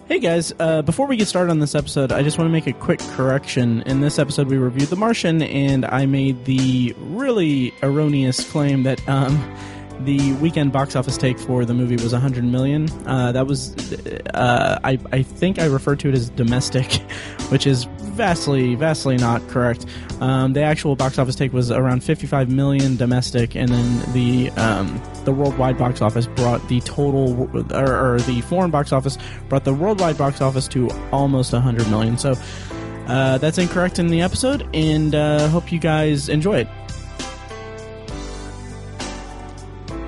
Hey guys, before we get started on this episode, I just want to make a quick correction. In this episode, we reviewed The Martian, and I made the really erroneous claim that the weekend box office take for the movie was $100 million. That was, I think I referred to it as domestic, which is vastly not correct. The actual box office take was around $55 million domestic, and then the worldwide box office brought the total, or the foreign box office brought the worldwide box office to almost $100 million. So that's incorrect in the episode, and hope you guys enjoy it.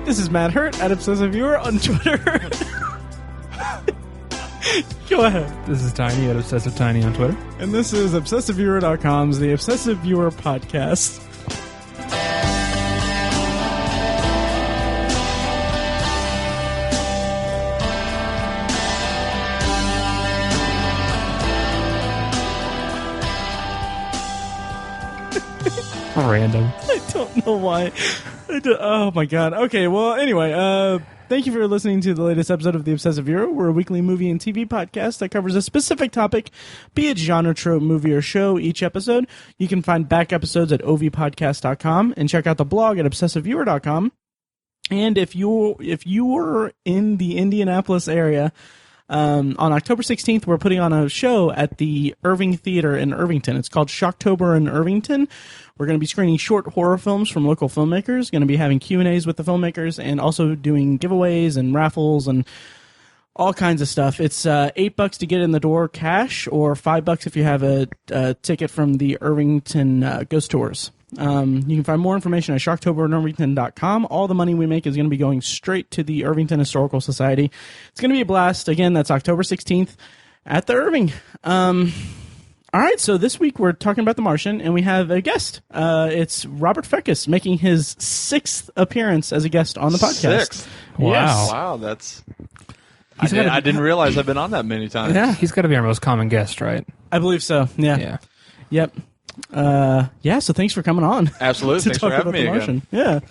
This is Matt Hurt at Obsessive Viewer on Twitter. Go ahead. This is Tiny at Obsessive Tiny on Twitter. And this is ObsessiveViewer.com's The Obsessive Viewer Podcast. Random. I don't know why. Oh my god. Okay, well, anyway, thank you for listening to the latest episode of The Obsessive Viewer. We're a weekly movie and TV podcast that covers a specific topic, be it genre, trope, movie, or show each episode. You can find back episodes at ovpodcast.com and check out the blog at obsessiveviewer.com. And if you were in the Indianapolis area, on October 16th, we're putting on a show at the Irving Theater in Irvington. It's called Shocktober in Irvington. We're going to be screening short horror films from local filmmakers, going to be having Q&As with the filmmakers, and also doing giveaways and raffles and all kinds of stuff. It's $8 to get in the door cash, or $5 if you have a ticket from the Irvington Ghost Tours. You can find more information at shocktoberinirvington.com. All the money we make is going to be going straight to the Irvington Historical Society. It's going to be a blast. Again, that's October 16th at the Irving. All right, so this week we're talking about The Martian, and we have a guest. It's Robert Fekkes making his 6th appearance as a guest on the podcast. 6th? Wow. Yes. Wow, that's... I didn't realize I've been on that many times. Yeah. He's got to be our most common guest, right? I believe so, yeah. Yep. So thanks for coming on. Absolutely. Thanks for having me again. Yeah.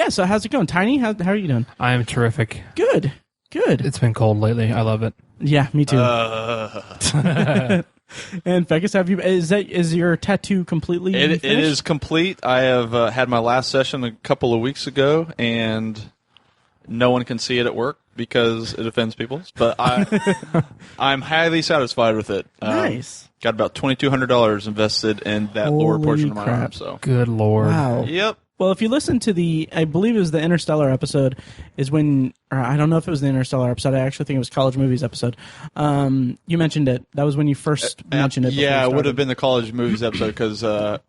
So how's it going? Tiny, how are you doing? I am terrific. Good. It's been cold lately. I love it. Yeah, me too. And Fekkes, is your tattoo completely It finished? is complete. I have had my last session a couple of weeks ago, and no one can see it at work because it offends people. But I'm highly satisfied with it. Nice. Got about $2,200 invested in that lower portion of my crap. arm. So Good Lord. Wow. Yep. Well, if you listen to I believe it was the Interstellar episode, is when, or I don't know if it was the Interstellar episode, I actually think it was College Movies episode. You mentioned it. That was when you first mentioned it. Yeah, it would have been the College Movies episode because I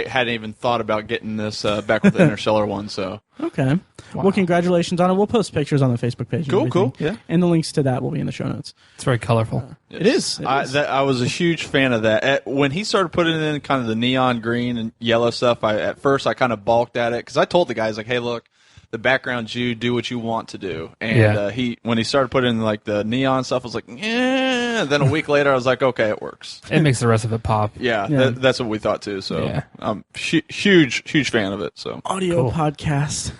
hadn't even thought about getting this back with the Interstellar one. So Okay. Wow. Well, congratulations on it. We'll post pictures on the Facebook page. Cool. Yeah. And the links to that will be in the show notes. It's very colorful. It is. I was a huge fan of that. When he started putting in kind of the neon green and yellow stuff, at first I kind of balked at it because I told the guys, like, hey, look, the background's you, do what you want to do. And when he started putting in like the neon stuff, I was like, yeah. Then a week later, I was like, okay, it works. It makes the rest of it pop. Yeah. That's what we thought too. So Yeah. I'm huge fan of it. So Audio Cool. podcast.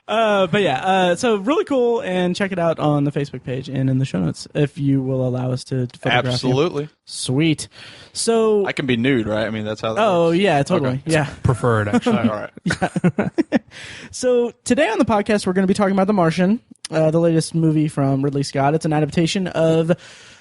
But yeah, so really cool, and check it out on the Facebook page and in the show notes if you will allow us to photograph you. absolutely, Sweet. So I can be nude, right? I mean, that's how that oh works. yeah, totally. Okay. Yeah. Preferred, actually. All right. So today on the podcast, we're going to be talking about The Martian, the latest movie from Ridley Scott. It's an adaptation of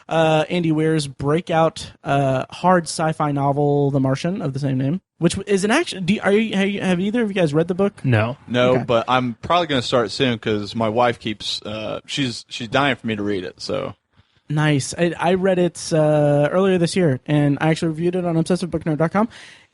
Andy Weir's breakout hard sci-fi novel, The Martian, of the same name, which is an action. Have either of you guys read the book? No. Okay. But I'm probably going to start soon because my wife keeps she's dying for me to read it. So Nice. I read it earlier this year, and I actually reviewed it on ObsessiveBookNerd.com.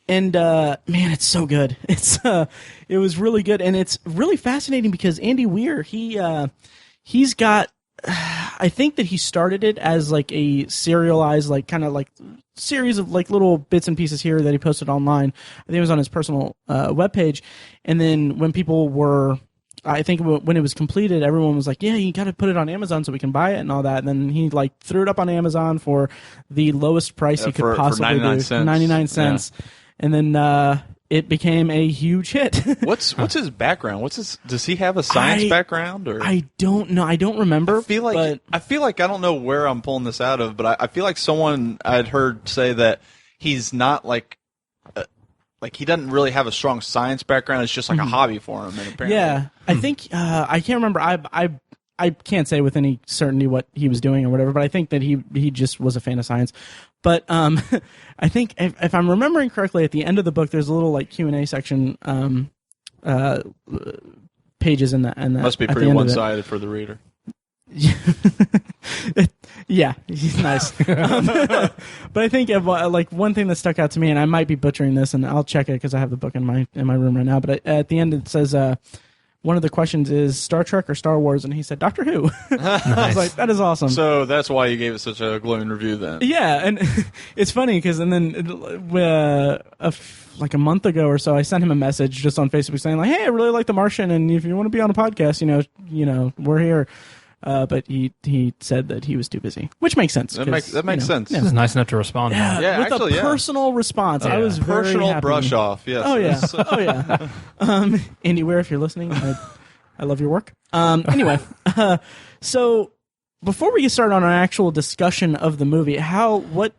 And man, it's so good. It was really good, and it's really fascinating because Andy Weir, he's got. I think that he started it as like a serialized, like kind of like series of like little bits and pieces here that he posted online. I think it was on his personal webpage, and then when people were. I think when it was completed, everyone was like, yeah, you got to put it on Amazon so we can buy it and all that. And then he like threw it up on Amazon for the lowest price he could possibly for 99 do. cents. 99 cents. Yeah. And then it became a huge hit. What's his background? Does he have a science background? Or I don't know. I don't remember. I feel like I don't know where I'm pulling this out of, but I feel like someone I'd heard say that he's not like he doesn't really have a strong science background. It's just like a hobby for him. And apparently, yeah, I think I can't remember. I can't say with any certainty what he was doing or whatever, but I think that he just was a fan of science. But I think if I'm remembering correctly, at the end of the book, there's a little like Q&A section pages in that. Must be pretty one-sided for the reader. Yeah, he's nice. But I think like one thing that stuck out to me, and I might be butchering this, and I'll check it because I have the book in my room right now. But at the end it says one of the questions is Star Trek or Star Wars, and he said Doctor Who. Nice. I was like, that is awesome. So that's why you gave it such a glowing review then. Yeah, and it's funny because like a month ago or so, I sent him a message just on Facebook saying like, "Hey, I really like The Martian, and if you want to be on a podcast, you know, we're here." But he said that he was too busy, which makes sense. That makes sense. This is nice enough to respond. Yeah, with actually, a personal response. Yeah. I was very Personal happy. brush off. Yes. Oh yeah. Oh yeah. Andy Ware, if you're listening, I love your work. Anyway, so before we get started on our actual discussion of the movie, what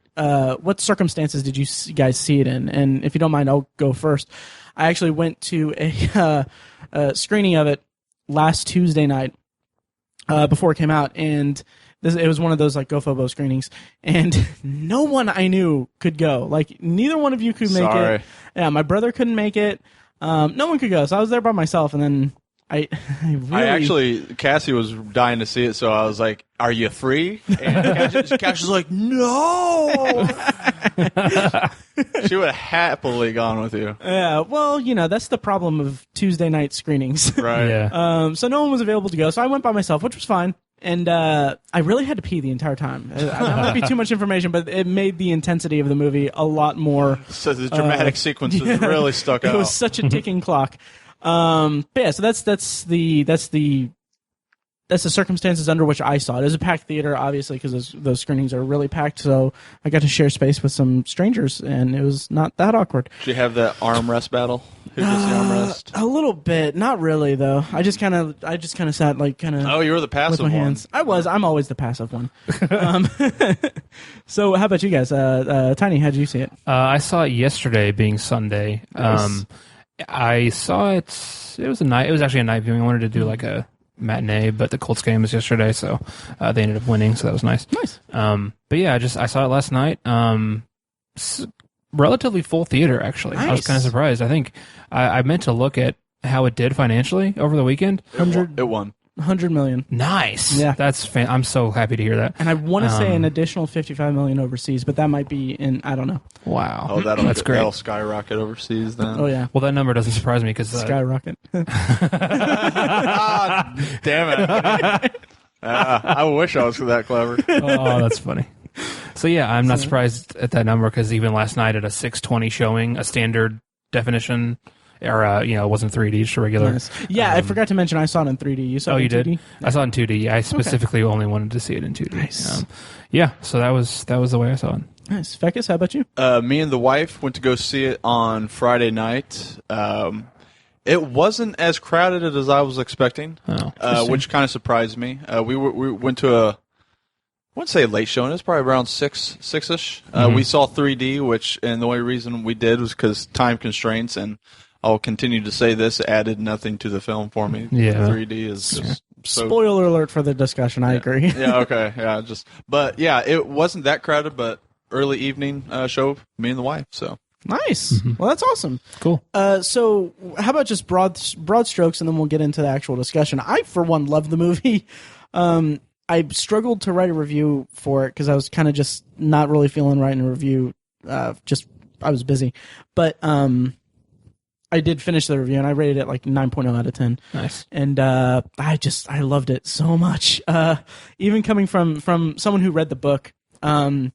circumstances did you guys see it in? And if you don't mind, I'll go first. I actually went to a screening of it last Tuesday night. Before it came out, and it was one of those like GoFobo screenings, and no one I knew could go. Like neither one of you could make it. Yeah, my brother couldn't make it. No one could go, so I was there by myself, and then I Cassie was dying to see it, so I was like, "Are you free?" And Cassie was like, "No." She would have happily gone with you. Yeah, well, that's the problem of Tuesday night screenings. Right. Yeah. So no one was available to go, so I went by myself, which was fine. And I really had to pee the entire time. That might be too much information, but it made the intensity of the movie a lot more. So the dramatic sequences really stuck out. It was such a ticking clock. But yeah, so that's the circumstances under which I saw it. It was a packed theater, obviously, because those screenings are really packed. So I got to share space with some strangers, and it was not that awkward. Did you have that armrest battle? Who gets the armrest? A little bit, not really though. I just kind of sat like kind of. Oh, you were the passive with my one. hands. I'm always the passive one. So how about you guys? Tiny, how did you see it? I saw it yesterday, being Sunday. Nice. I saw it. It was actually a night viewing. I wanted to do like a matinee, but the Colts game was yesterday, so they ended up winning, so that was nice. Nice. But yeah, I saw it last night. Relatively full theater, actually. Nice. I was kind of surprised. I think I meant to look at how it did financially over the weekend. It won. 100 million. Nice. Yeah. I'm so happy to hear that. And I want to say an additional 55 million overseas, but that might be in, I don't know. Wow. Oh, that's great. That'll skyrocket overseas then. Oh yeah. Well, that number doesn't surprise me because Skyrocket. Ah, damn it. I wish I was that clever. oh, that's funny. So yeah, I'm not surprised at that number because even last night at a 620 showing, a standard definition, or it wasn't 3D, just a regular. Nice. Yeah, I forgot to mention I saw it in 3D. You saw it in 2D? Did? I saw it in 2D. I specifically only wanted to see it in 2D. Nice. Yeah, so that was the way I saw it. Nice. Fekkes, how about you? Me and the wife went to go see it on Friday night. It wasn't as crowded as I was expecting, which kind of surprised me. We went to I wouldn't say a late showing. It was probably around 6-ish. We saw 3D, and the only reason we did was because time constraints, and I'll continue to say this, added nothing to the film for me. Yeah. 3D is just so... Spoiler alert for the discussion, I agree. Yeah, okay. Yeah, but yeah, it wasn't that crowded, but early evening show, me and the wife, so... Nice. Mm-hmm. Well, that's awesome. Cool. So how about just broad strokes, and then we'll get into the actual discussion. I, for one, love the movie. I struggled to write a review for it because I was kind of just not really feeling writing a review. I was busy. But I did finish the review, and I rated it like 9.0 out of 10. Nice. And I loved it so much. Even coming from someone who read the book, I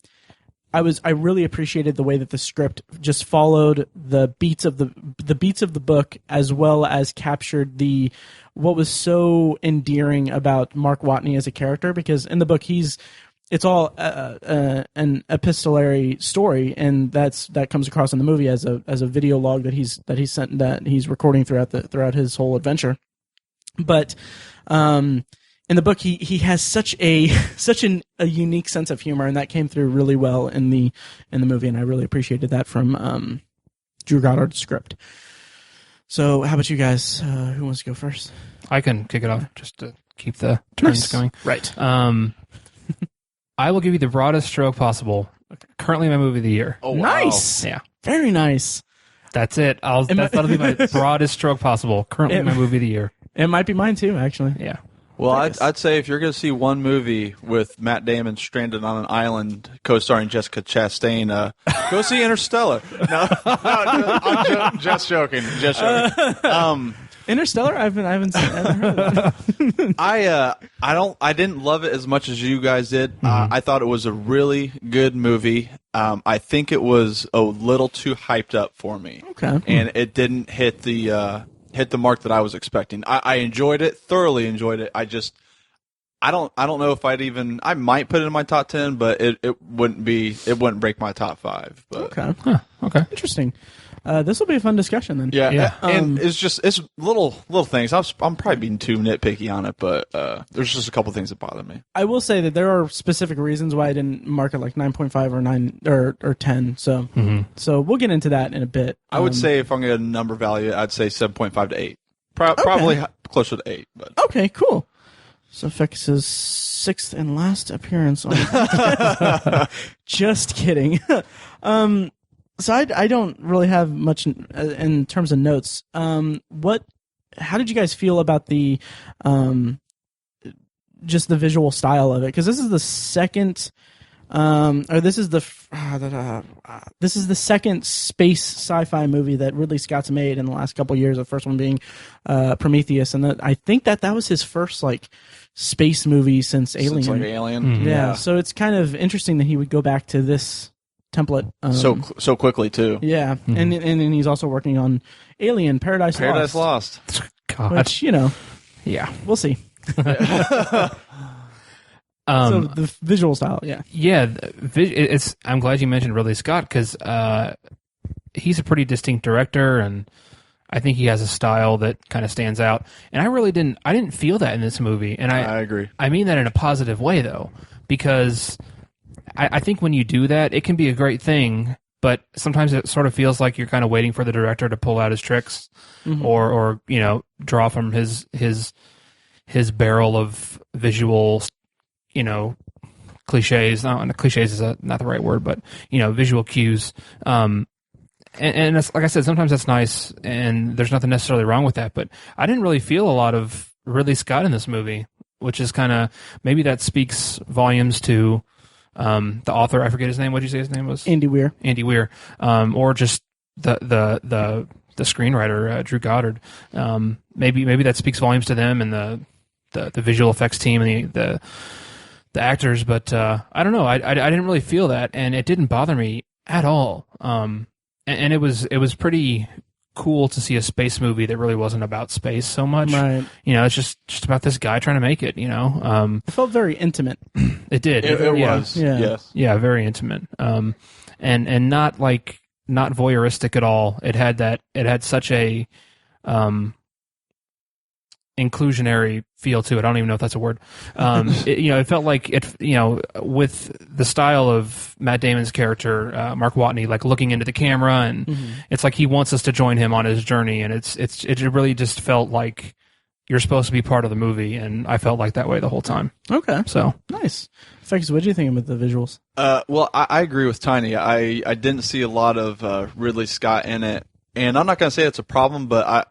really appreciated the way that the script just followed the beats of the book, as well as captured what was so endearing about Mark Watney as a character, because in the book he's it's all an epistolary story, and that comes across in the movie as a video log that he's recording throughout his whole adventure. But in the book, he has such a unique sense of humor, and that came through really well in the movie, and I really appreciated that from Drew Goddard's script. So, how about you guys? Who wants to go first? I can kick it off just to keep the turns going. Right. I will give you the broadest stroke possible. Currently, my movie of the year. Oh, wow. Nice. Yeah. Very nice. That's it. That'll be my broadest stroke possible. Currently, my movie of the year. It might be mine too, actually. Yeah. Well, I'd say if you're going to see one movie with Matt Damon stranded on an island, co-starring Jessica Chastain, go see Interstellar. No, I'm just joking. Just joking. Interstellar, I haven't heard of that. I didn't love it as much as you guys did. I thought it was a really good movie. I think it was a little too hyped up for me. Okay. And it didn't hit the mark that I was expecting. I enjoyed it, thoroughly enjoyed it. I don't know if I might put it in my top 10, but it wouldn't break my top 5. But. Okay. Huh, okay. Interesting. This will be a fun discussion then. Yeah. And it's little things. I'm probably being too nitpicky on it, but there's just a couple things that bother me. I will say that there are specific reasons why I didn't mark it like 9.5 or 9 or 10. So so we'll get into that in a bit. I would say if I'm going to get a number value, I'd say 7.5 to 8. Probably closer to 8. But okay, cool. So Fekkes' 6th and last appearance on Just kidding. So I don't really have much in terms of notes. How did you guys feel about the just the visual style of it? Because this is the second, this is the second space sci-fi movie that Ridley Scott's made in the last couple of years. The first one being Prometheus, and I think that was his first like space movie since Alien. Since like Alien, Yeah. So it's kind of interesting that he would go back to this template so quickly too. Yeah, and he's also working on Alien Paradise Lost. God. Which, Yeah. we'll see. So the visual style, yeah. Yeah, I'm glad you mentioned Ridley Scott because he's a pretty distinct director, and I think he has a style that kind of stands out. And I didn't feel that in this movie, and I agree. I mean that in a positive way though, because I think when you do that, it can be a great thing, but sometimes it sort of feels like you're kind of waiting for the director to pull out his tricks, or draw from his barrel of visual, cliches. No, cliches is not the right word, but visual cues. And it's, like I said, sometimes that's nice, and there's nothing necessarily wrong with that. But I didn't really feel a lot of Ridley Scott in this movie, which is kind of maybe that speaks volumes to. The author, I forget his name. What did you say his name was? Andy Weir. Or just the screenwriter, Drew Goddard. Maybe that speaks volumes to them and the visual effects team and the actors. But I don't know. I didn't really feel that, and it didn't bother me at all. And it was pretty cool to see a space movie that really wasn't about space so much. Right. It's just about this guy trying to make it. It felt very intimate. It did. It was. Yeah. Yes. Yeah, very intimate. And not voyeuristic at all. It had such a inclusionary feel to it. I don't even know if that's a word. It felt like with the style of Matt Damon's character, Mark Watney, like looking into the camera, and it's like he wants us to join him on his journey, and it really just felt like you're supposed to be part of the movie, and I felt like that way the whole time. Okay. So nice. Fekkes, what did you think about the visuals? Well, I agree with Tiny. I didn't see a lot of Ridley Scott in it, and I'm not going to say it's a problem, but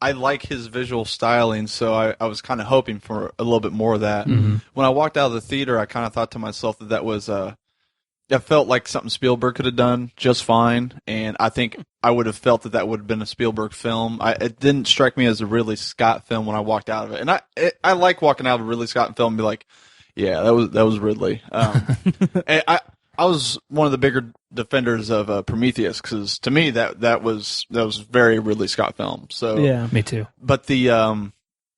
I like his visual styling, so I was kind of hoping for a little bit more of that. When I walked out of the theater, I kind of thought to myself that was I felt like something Spielberg could have done just fine, and I think I would have felt that would have been a Spielberg film. It didn't strike me as a Ridley Scott film when I walked out of it, and I like walking out of a Ridley Scott film and be like, yeah, that was Ridley. And I was one of the bigger defenders of Prometheus because to me that was very Ridley Scott film. So yeah, me too. But the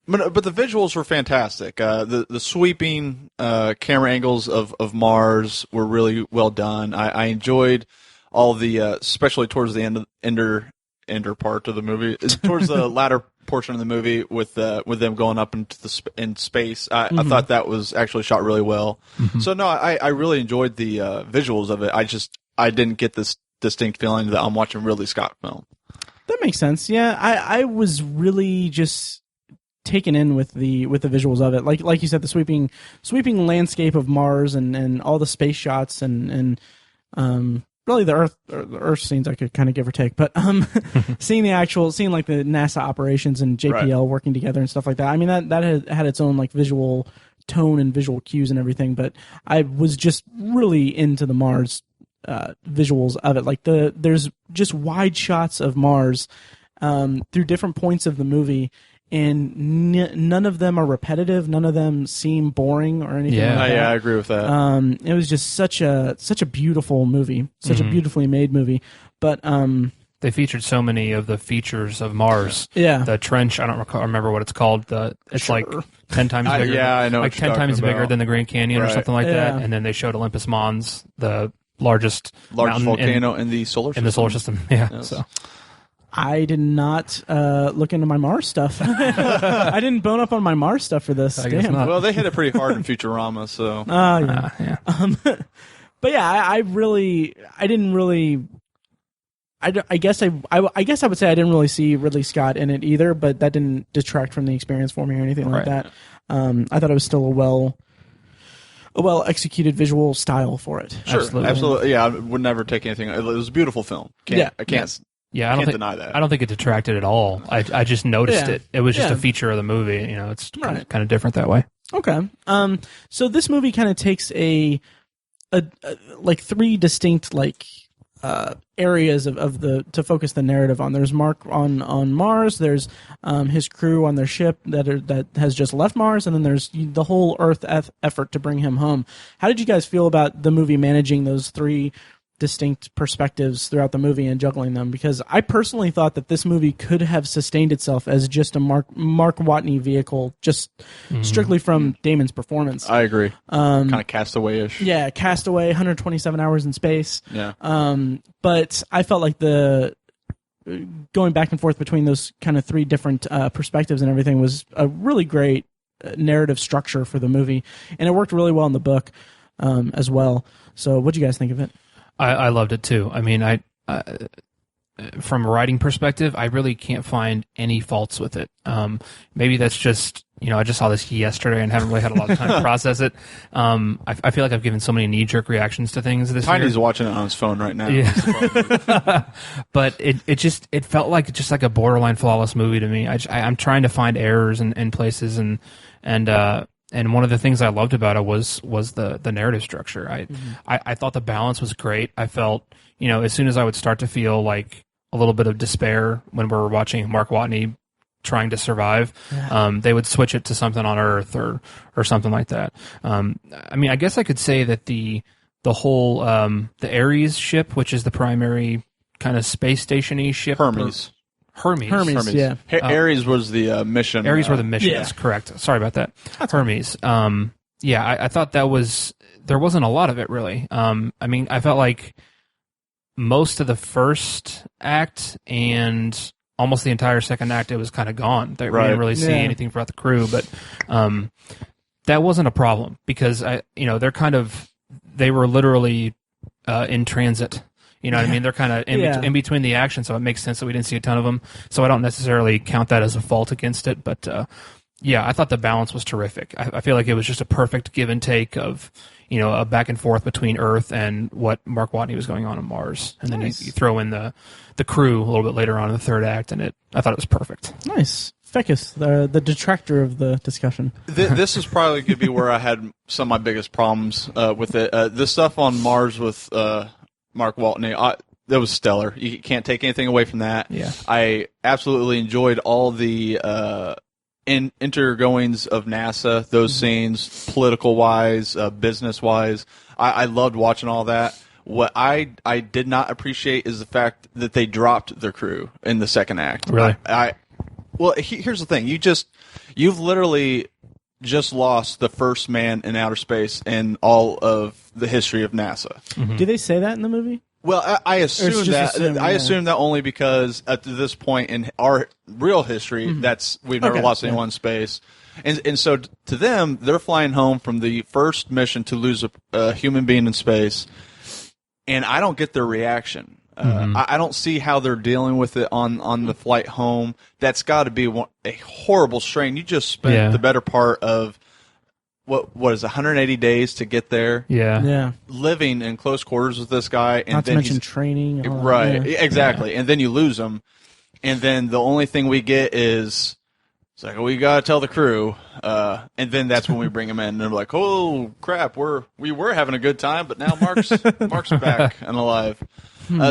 But the visuals were fantastic. The sweeping camera angles of Mars were really well done. I enjoyed all the, especially towards the ender part of the movie, towards the latter portion of the movie with them going up into in space. I thought that was actually shot really well. So no, I really enjoyed the visuals of it. I didn't get this distinct feeling that I'm watching a Ridley Scott film. That makes sense. Yeah, I was really just taken in with the visuals of it. Like you said, the sweeping landscape of Mars and all the space shots and really the Earth scenes I could kind of give or take, but seeing like the NASA operations and JPL working together and stuff like that. I mean that had its own like visual tone and visual cues and everything, but I was just really into the Mars visuals of it. Like there's just wide shots of Mars through different points of the movie, and none of them are repetitive. None of them seem boring or anything like that. Yeah, I agree with that. It was just such a beautiful movie, such a beautifully made movie. But they featured so many of the features of Mars. Yeah, the trench. I don't remember what it's called. It's like 10 times bigger. Yeah, I know. Like 10 times bigger than the Grand Canyon or something like that. Yeah. And then they showed Olympus Mons, the largest volcano in the solar system. In the solar system. Yeah. Yes. So. I did not look into my Mars stuff. I didn't bone up on my Mars stuff for this. I guess not. Well, they hit it pretty hard in Futurama, so. Yeah. But yeah, I guess I would say I didn't really see Ridley Scott in it either, but that didn't detract from the experience for me or anything like that. I thought it was still a well executed visual style for it. Sure, absolutely. Yeah, I would never take anything. It was a beautiful film. I can't. Yeah, I can't deny that. I don't think it detracted at all. I just noticed it. It was just a feature of the movie. You know, it's kind of different that way. Okay. So this movie kind of takes a like three distinct areas to focus the narrative on. There's Mark on Mars. There's his crew on their ship that has just left Mars, and then there's the whole Earth effort to bring him home. How did you guys feel about the movie managing those three distinct perspectives throughout the movie and juggling them? Because I personally thought that this movie could have sustained itself as just a Mark Watney vehicle, just strictly from Damon's performance. I agree. Kind of Castaway-ish. Yeah, Castaway, 127 hours in space. Yeah. But I felt like the going back and forth between those kind of three different perspectives and everything was a really great narrative structure for the movie, and it worked really well in the book as well. So what do you guys think of it? I loved it too. I mean, from a writing perspective, I really can't find any faults with it. Maybe that's just, I just saw this yesterday and haven't really had a lot of time to process it. I feel like I've given so many knee-jerk reactions to things this year. Tiny's watching it on his phone right now. Yeah. But it felt like just like a borderline flawless movie to me. I'm trying to find errors in places and one of the things I loved about it was the narrative structure. I thought the balance was great. I felt, as soon as I would start to feel like a little bit of despair when we were watching Mark Watney trying to survive, they would switch it to something on Earth or something like that. I mean, I guess I could say that the whole the Ares ship, which is the primary kind of space station-y ship. Hermes, yeah. Ares was the mission. Ares were the missions, correct. Sorry about that. Hermes. I thought there wasn't a lot of it, really. I mean, I felt like most of the first act and almost the entire second act, it was kind of gone. We didn't really see anything about the crew, but that wasn't a problem because they were literally in transit. You know what I mean? They're kind of in between the action, so it makes sense that we didn't see a ton of them. So I don't necessarily count that as a fault against it, but I thought the balance was terrific. I feel like it was just a perfect give and take of, a back and forth between Earth and what Mark Watney was going on Mars. And then you throw in the crew a little bit later on in the third act, and I thought it was perfect. Nice. Fekkes, the detractor of the discussion. This is probably going to be where I had some of my biggest problems with it. The stuff on Mars with Mark Watney, that was stellar. You can't take anything away from that. Yeah. I absolutely enjoyed all the intergoings of NASA, those scenes, political-wise, business-wise. I loved watching all that. What I did not appreciate is the fact that they dropped their crew in the second act. Really? Well, here's the thing. You've literally just lost the first man in outer space in all of the history of NASA. Do they say that in the movie? Well, I assume that. I assume that only because at this point in our real history, we've never lost anyone in space, and so to them, they're flying home from the first mission to lose a human being in space, and I don't get their reaction. I don't see how they're dealing with it on the flight home. That's got to be a horrible strain. You just spent the better part of what is 180 days to get there? Yeah. Living in close quarters with this guy, and not to then mention training. Right, exactly. And then you lose him, and then the only thing we get is it's like we gotta tell the crew, and then that's when we bring him in, and they're like, "Oh crap, we were having a good time, but now Mark's back and alive."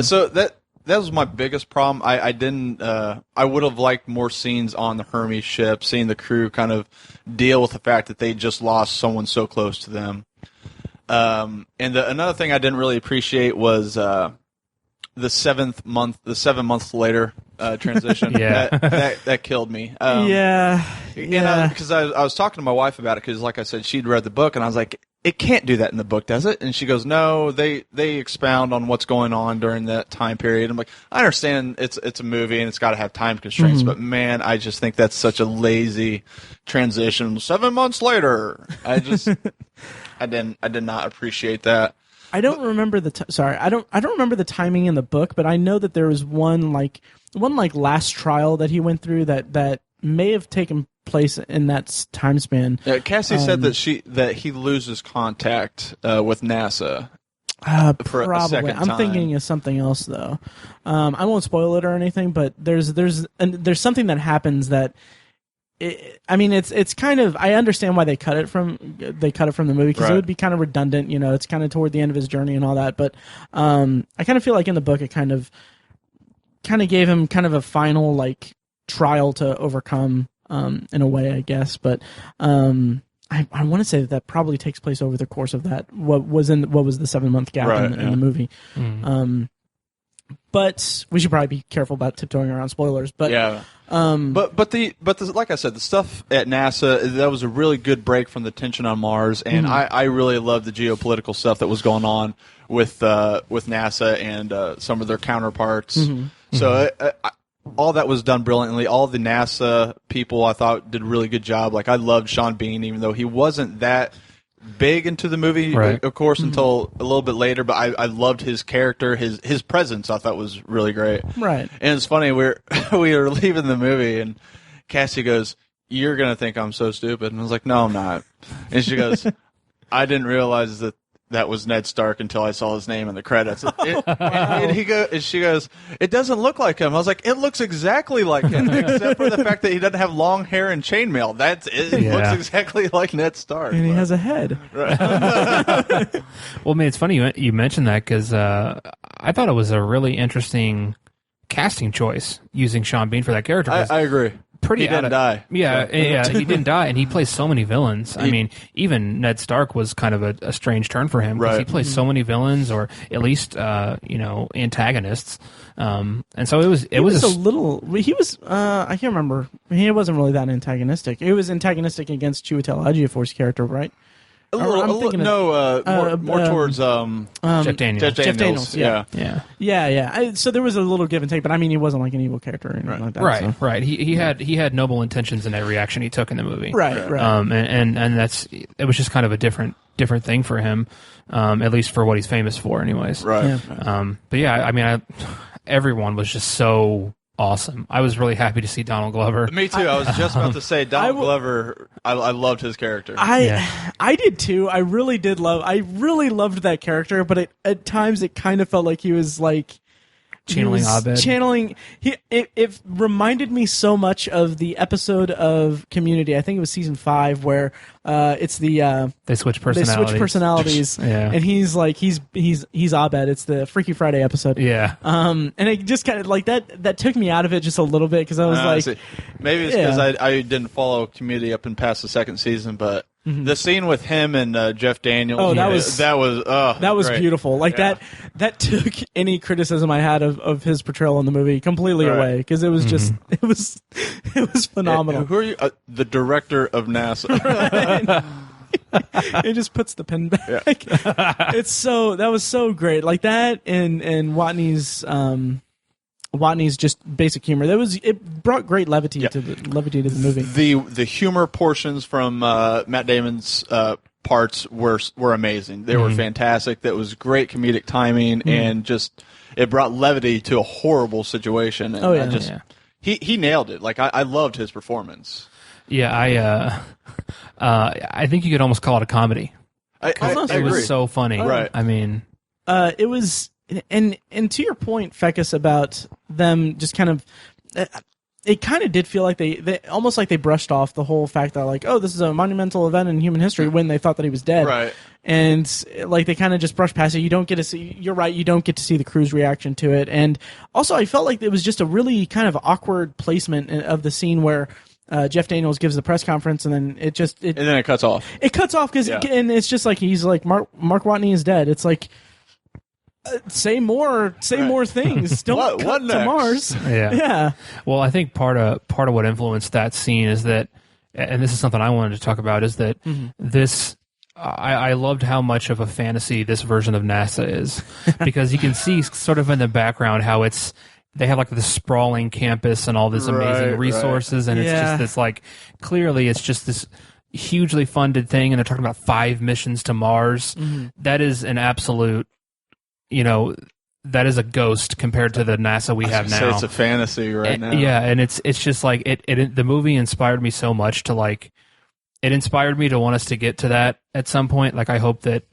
So that was my biggest problem. I didn't. I would have liked more scenes on the Hermes ship, seeing the crew kind of deal with the fact that they just lost someone so close to them. And another thing I didn't really appreciate was the 7 months later transition. that killed me. Because I was talking to my wife about it because, like I said, she'd read the book, and I was like, it can't do that in the book, does it? And she goes, no, they expound on what's going on during that time period. I'm like, I understand it's a movie and it's got to have time constraints, but man, I just think that's such a lazy transition. 7 months later, I did not appreciate that. I don't remember I don't remember the timing in the book, but I know that there was one last trial that he went through that may have taken place in that time span. Yeah, Cassie said that he loses contact with NASA for probably. a second time. I'm thinking of something else though. I won't spoil it or anything, but there's something that happens that. It's kind of. I understand why they cut it from the movie because it would be kind of redundant. It's kind of toward the end of his journey and all that. But I kind of feel like in the book it kind of gave him kind of a final trial to overcome in a way, I guess. But I want to say that probably takes place over the course of that. What was the 7-month gap in the movie. But we should probably be careful about tiptoeing around spoilers. But but like I said, the stuff at NASA, that was a really good break from the tension on Mars, and I really loved the geopolitical stuff that was going on with NASA and some of their counterparts. So all that was done brilliantly. All the NASA people I thought did a really good job. Like I loved Sean Bean, even though he wasn't that big into the movie, of course, until a little bit later. But I loved his character, his presence. I thought was really great. Right. And it's funny, we were leaving the movie, and Cassie goes, "You're gonna think I'm so stupid," and I was like, "No, I'm not." And she goes, "I didn't realize that was Ned Stark until I saw his name in the credits." And she goes, "It doesn't look like him." I was like, "It looks exactly like him, except for the fact that he doesn't have long hair and chainmail. That's it. It looks exactly like Ned Stark, and he has a head." Right. Well, man, it's funny you mentioned that because I thought it was a really interesting casting choice using Sean Bean for that character. I agree. He didn't die. Yeah, he didn't die, and he plays so many villains. I mean, even Ned Stark was kind of a strange turn for him because he plays so many villains, or at least antagonists. And so it was a little. He was. I can't remember. He wasn't really that antagonistic. He was antagonistic against Chiwetel Ejiofor's character, right? More towards Jeff Daniels. Jeff Daniels. Yeah. So there was a little give and take, but I mean, he wasn't like an evil character or anything like that. Right. He had noble intentions in every action he took in the movie. Right. And it was just kind of a different thing for him, at least for what he's famous for, anyways. Right. Yeah. But yeah, I mean, everyone was just so awesome. I was really happy to see Donald Glover. Me too. I was just about to say Donald Glover. I loved his character. I did too. I really loved that character, but at times it kind of felt like he was like channeling Abed. It reminded me so much of the episode of Community. I think it was season 5 where it's the they switch personalities. Yeah. And he's like he's Abed. It's the Freaky Friday episode. Yeah. And it just kind of like that took me out of it just a little bit because I was like, maybe it's because I didn't follow Community up and past the second season, but The scene with him and Jeff Daniels. Oh, that was great. beautiful. Like that took any criticism I had of his portrayal in the movie completely away, because it was just it was phenomenal. Who are you? The director of NASA. It just puts the pen back. Yeah. That was so great. Like that and Watney's just basic humor. It brought great levity to the movie. The humor portions from Matt Damon's parts were amazing. They were fantastic. That was great comedic timing and just it brought levity to a horrible situation. And he nailed it. Like I loved his performance. Yeah, I think you could almost call it a comedy. I it was so funny. Right. I mean, it was, and to your point, Fekkes, about them just kind of, it kind of did feel like they almost like they brushed off the whole fact that like, oh, this is a monumental event in human history when they thought that he was dead. Right. And like they kind of just brushed past it. You don't get to see. You're right. You don't get to see the crew's reaction to it. And also, I felt like it was just a really kind of awkward placement of the scene where Jeff Daniels gives the press conference, and then it cuts off. It cuts off because and it's just like he's like Mark Watney is dead. It's like say more things. Don't cut to Mars. Yeah. Well, I think part of what influenced that scene is that, and this is something I wanted to talk about, is that this. I loved how much of a fantasy this version of NASA is, because you can see sort of in the background how they have like this sprawling campus and all this amazing resources, and it's just this like clearly it's just this hugely funded thing, and they're talking about 5 missions to Mars. That is an absolute, that is a ghost compared to the NASA we have now. It's a fantasy now. Yeah, and it's just like the movie inspired me so much to like. It inspired me to want us to get to that at some point. Like I hope that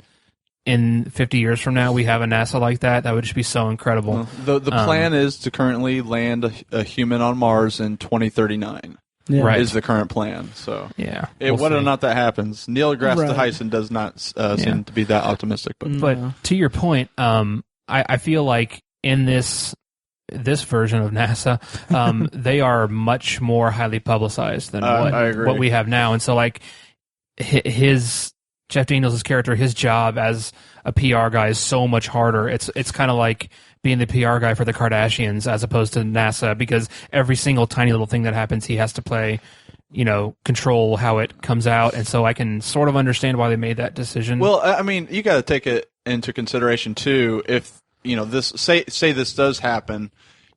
in 50 years from now we have a NASA like that. That would just be so incredible. The plan is to currently land a human on Mars in 2039. Yeah. Right. Is the current plan. So yeah, whether or not that happens, Neil deGrasse Tyson does not seem to be that optimistic. But to your point, I feel like in this version of NASA, they are much more highly publicized than what we have now. And so like Jeff Daniels' character, his job as a PR guy is so much harder. It's kind of like being the PR guy for the Kardashians as opposed to NASA, because every single tiny little thing that happens, he has to control how it comes out. And so I can sort of understand why they made that decision. Well, I mean, you got to take it into consideration too. If this say this does happen,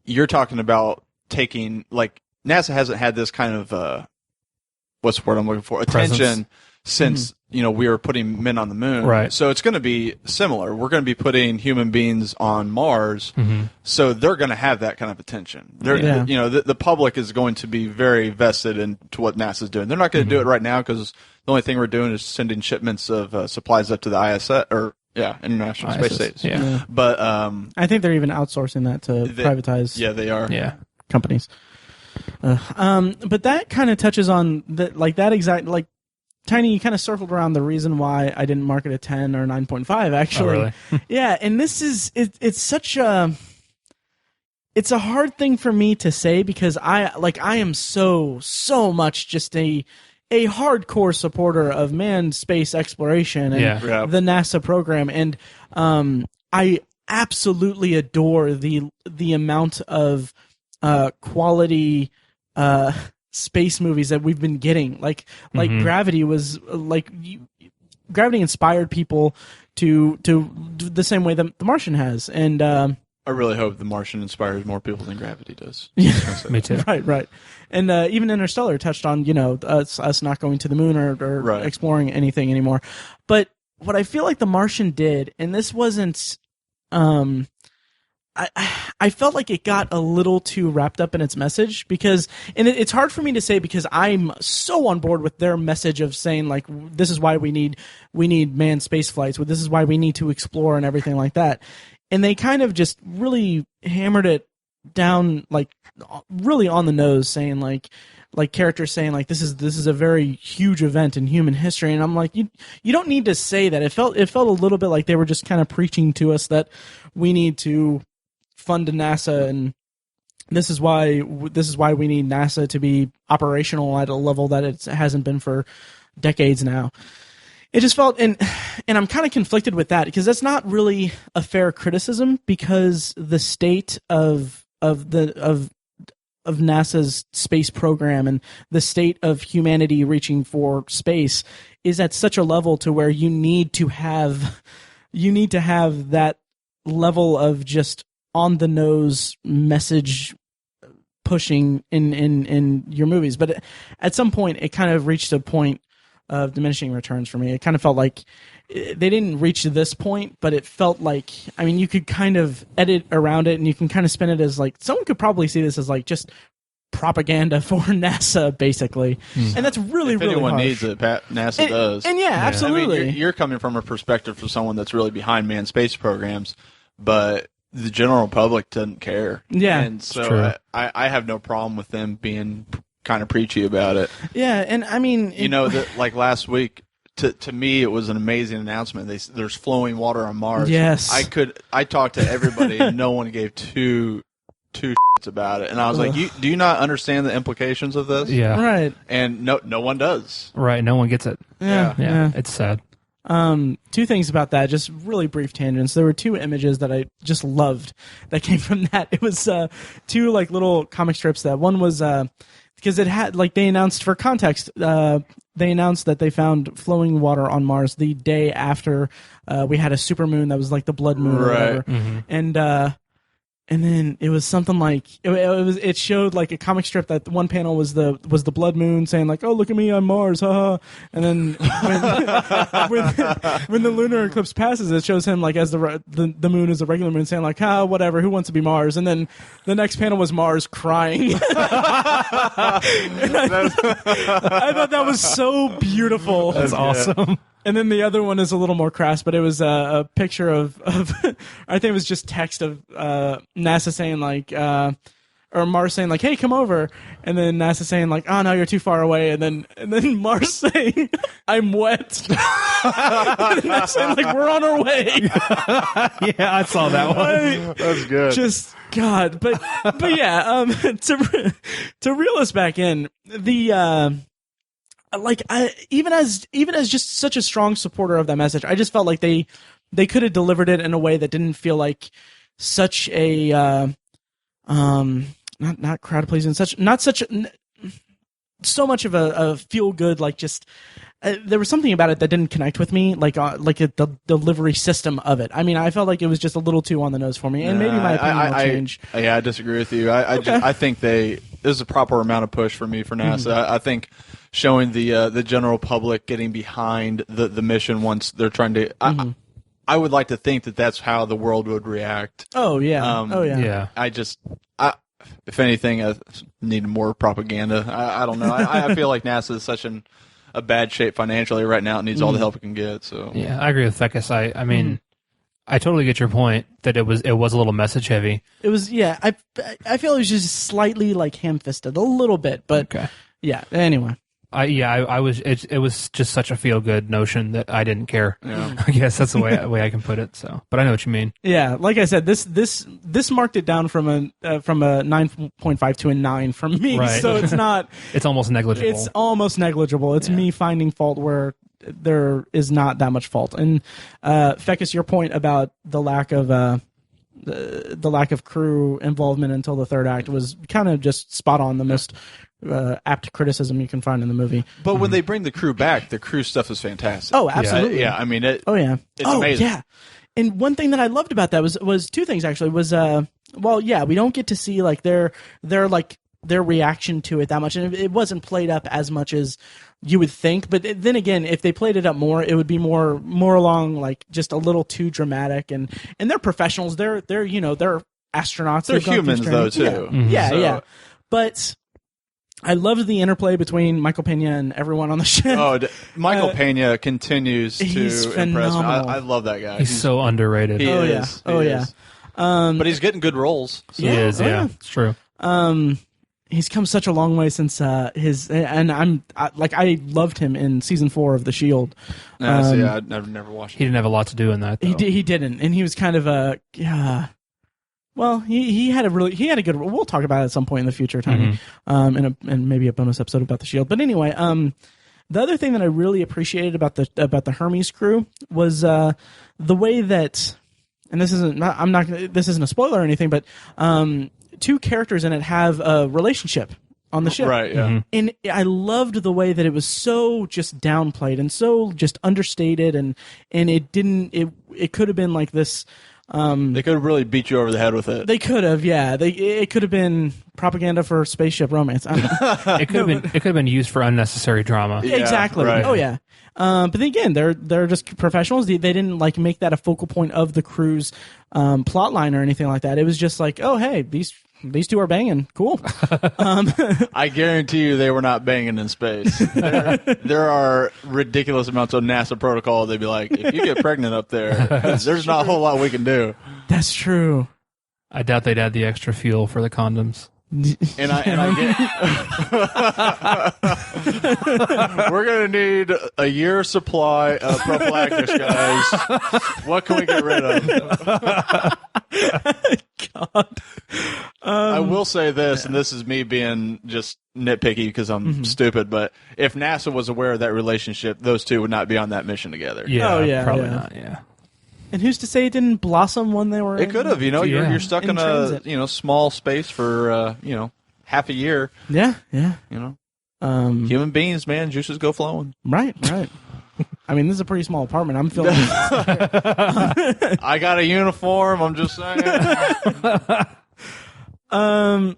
you're talking about taking like NASA hasn't had this kind of what's the word I'm looking for, attention since we were putting men on the moon. Right. So it's going to be similar. We're going to be putting human beings on Mars, so they're going to have that kind of attention. The public is going to be very vested into what NASA's doing. They're not going to do it right now because the only thing we're doing is sending shipments of supplies up to the ISS International Space Station. Yeah. But I think they're even outsourcing that to privatize. Yeah, they are. Yeah. Companies. But that kind of touches on that exact like. Tiny, you kind of circled around the reason why I didn't mark it a 10 or 9.5, actually. Oh, really? Yeah, and this is, it's such a, it's a hard thing for me to say because I am so much just a hardcore supporter of manned space exploration and the NASA program. And I absolutely adore the amount of quality space movies that we've been getting, like Gravity was Gravity inspired people to the same way that The Martian has, and I really hope The Martian inspires more people than Gravity does. Me too. Right, and even Interstellar touched on us not going to the moon or exploring anything anymore. But what I feel like The Martian did, and this wasn't. I felt like it got a little too wrapped up in its message because, and it's hard for me to say because I'm so on board with their message of saying like, this is why we need manned space flights, this is why we need to explore and everything like that. And they kind of just really hammered it down, like really on the nose, saying like characters saying like, this is a very huge event in human history. And I'm like, you don't need to say that. It felt a little bit like they were just kind of preaching to us that we need to fund NASA, and this is why we need NASA to be operational at a level that it hasn't been for decades now. It just felt, and I'm kind of conflicted with that, because that's not really a fair criticism, because the state of NASA's space program and the state of humanity reaching for space is at such a level to where you need to have that level of just on the nose message pushing in your movies. But at some point it kind of reached a point of diminishing returns for me. It kind of felt like they didn't reach this point, but it felt like, I mean, you could kind of edit around it, and you can kind of spin it as like, someone could probably see this as like just propaganda for NASA, basically. And that's really, really anyone harsh. needs it, NASA does. And yeah, absolutely. I mean, you're coming from a perspective for someone that's really behind manned space programs, but the general public doesn't care. Yeah, and so I have no problem with them being kind of preachy about it. Yeah, and I mean, like last week, to me, it was an amazing announcement. There's flowing water on Mars. Yes, I talked to everybody, and no one gave two shits about it. And I was like, do you not understand the implications of this? Yeah, right. And no one does. Right, no one gets it. Yeah. It's sad. Two things about that, just really brief tangents. There were two images that I just loved that came from that. It was two like little comic strips. That one was because it had, like, they announced, for context, they announced that they found flowing water on Mars the day after we had a supermoon that was like the blood moon or whatever. Mm-hmm. And then it was something like it showed like a comic strip that one panel was the blood moon saying like, "Oh, look at me on Mars, haha." And then when the lunar eclipse passes, it shows him like as the moon is a regular moon saying like, "Ah, whatever, who wants to be Mars?" And then the next panel was Mars crying. I thought that was so beautiful. That's awesome. And then the other one is a little more crass, but it was a picture of I think it was just text of NASA saying like, or Mars saying like, "Hey, come over," and then NASA saying like, "Oh no, you're too far away," and then Mars saying, "I'm wet," and then NASA saying like, "We're on our way." Yeah, I saw that one. That's good. Just God, but yeah, to reel us back in, the like even as just such a strong supporter of that message, I just felt like they could have delivered it in a way that didn't feel like such a not crowd pleasing, so much of a feel good, like just there was something about it that didn't connect with me, like the delivery system of it. I mean, I felt like it was just a little too on the nose for me, and maybe my opinion will change. I disagree with you. I think there's a proper amount of push for me for NASA. Mm-hmm. I think showing the general public getting behind the mission once they're trying to. Mm-hmm. I would like to think that that's how the world would react. Oh yeah. Yeah. If anything, I need more propaganda. I don't know. I feel like NASA is such a bad shape financially right now. It needs all the help it can get. So yeah, I agree with Fekkes. I mean, I totally get your point that it was a little message heavy. It was, yeah. I feel it was just slightly like ham-fisted a little bit, but yeah. Anyway. I was. It was just such a feel good notion that I didn't care. Yeah. I guess that's the way I can put it. So, but I know what you mean. Yeah, like I said, this marked it down from a 9.5 to a 9 from me. Right. So it's not. It's almost negligible. It's almost negligible. It's me finding fault where there is not that much fault. And Fekkes, your point about the lack of the lack of crew involvement until the third act was kind of just spot on. The most apt criticism you can find in the movie. But when they bring the crew back, the crew stuff is fantastic. Oh, absolutely. Yeah, I mean it. Oh, yeah. It's amazing. Yeah. And one thing that I loved about that was two things actually. Was we don't get to see like their reaction to it that much, and it wasn't played up as much as you would think. But then again, if they played it up more, it would be more along like just a little too dramatic. And they're professionals. They're astronauts. They're humans though too. Yeah, Mm-hmm. yeah. But I loved the interplay between Michael Pena and everyone on the ship. Oh, Michael Pena continues to he's impress me. phenomenal. I love that guy. He's so underrated. He is. But he's getting good roles. So. He is. Yeah, it's true. He's come such a long way since I loved him in season 4 of The Shield. I never watched it. He didn't have a lot to do in that, though. He didn't, and he was kind of well, he had a good. We'll talk about it at some point in the future, Tony, and maybe a bonus episode about The Shield. But anyway, The other thing that I really appreciated about the Hermes crew was the way that, and this isn't a spoiler or anything, but two characters in it have a relationship on the ship. Right, yeah. And I loved the way that it was so just downplayed and so just understated, and it could have been like this. They could have really beat you over the head with it. They could have, yeah. It could have been propaganda for spaceship romance. I don't know. It could have been used for unnecessary drama. Yeah, exactly. right. Oh yeah. But then again, they're just professionals. They didn't like make that a focal point of the crew's plot line or anything like that. It was just like, oh hey, these two are banging. Cool. I guarantee you they were not banging in space. There are ridiculous amounts of NASA protocol. They'd be like, if you get pregnant up there, there's not a whole lot we can do. That's true. I doubt they'd add the extra fuel for the condoms. And I get we're gonna need a year's supply of prophylactics, guys. What can we get rid of? God. I will say this, and this is me being just nitpicky because I'm stupid, but if NASA was aware of that relationship, those two would not be on that mission together. Yeah, Oh, yeah, probably yeah. not. Yeah. And who's to say it didn't blossom when they were? It could have, Yeah. you're stuck In in a transit. small space for half a year. Yeah, yeah. Human beings, man, juices go flowing. Right. I mean, this is a pretty small apartment. I'm feeling. I got a uniform. I'm just saying.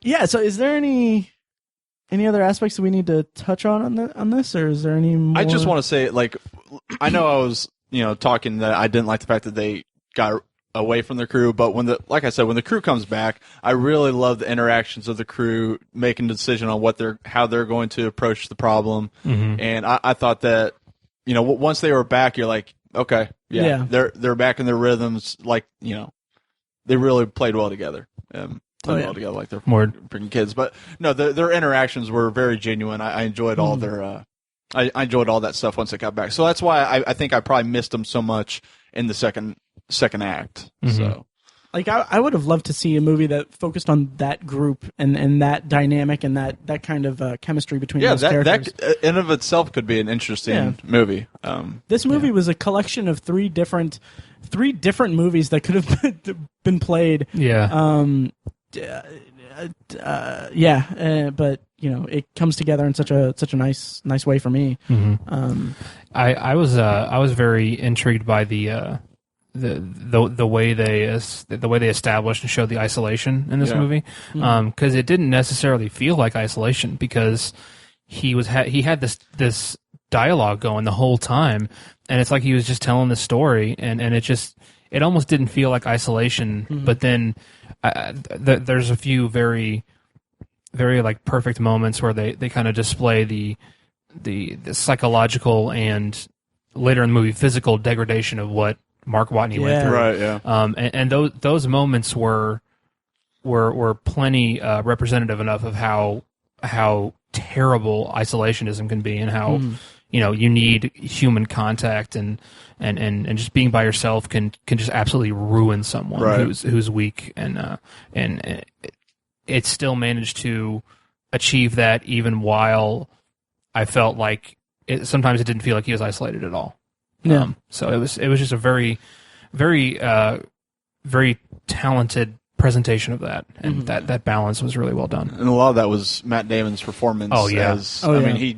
Yeah. So, is there any other aspects that we need to touch on this, or is there any more? I just want to say, like, I know I was, talking that I didn't like the fact that they got away from their crew, but like I said, when the crew comes back, I really love the interactions of the crew making a decision on how they're going to approach the problem. And I thought that, once they were back, you're like, okay, yeah. They're back in their rhythms, like, they really played well together. Well together, like they're freaking kids. But no, their interactions were very genuine. I enjoyed all their. I enjoyed all that stuff once they got back. So that's why I think I probably missed them so much in the second act. So, like, I would have loved to see a movie that focused on that group and that dynamic and that kind of chemistry between those characters. That in of itself could be an interesting movie. This movie was a collection of three different movies that could have been played. Yeah. But it comes together in such a nice way for me. I was very intrigued by the way they established and showed the isolation in this movie, because it didn't necessarily feel like isolation, because he had this dialogue going the whole time, and it's like he was just telling the story, and it almost didn't feel like isolation. But then there's a few very very like perfect moments where they kind of display the psychological and later in the movie physical degradation of what Mark Watney went through. Right, yeah. And those moments were plenty representative enough of how terrible isolationism can be, and how you need human contact, and just being by yourself can just absolutely ruin someone who's weak, and it still managed to achieve that even while I felt like sometimes it didn't feel like he was isolated at all. Yeah. So it was just a very, very, very talented presentation of that, and that balance was really well done. And a lot of that was Matt Damon's performance. Oh yeah. I mean, you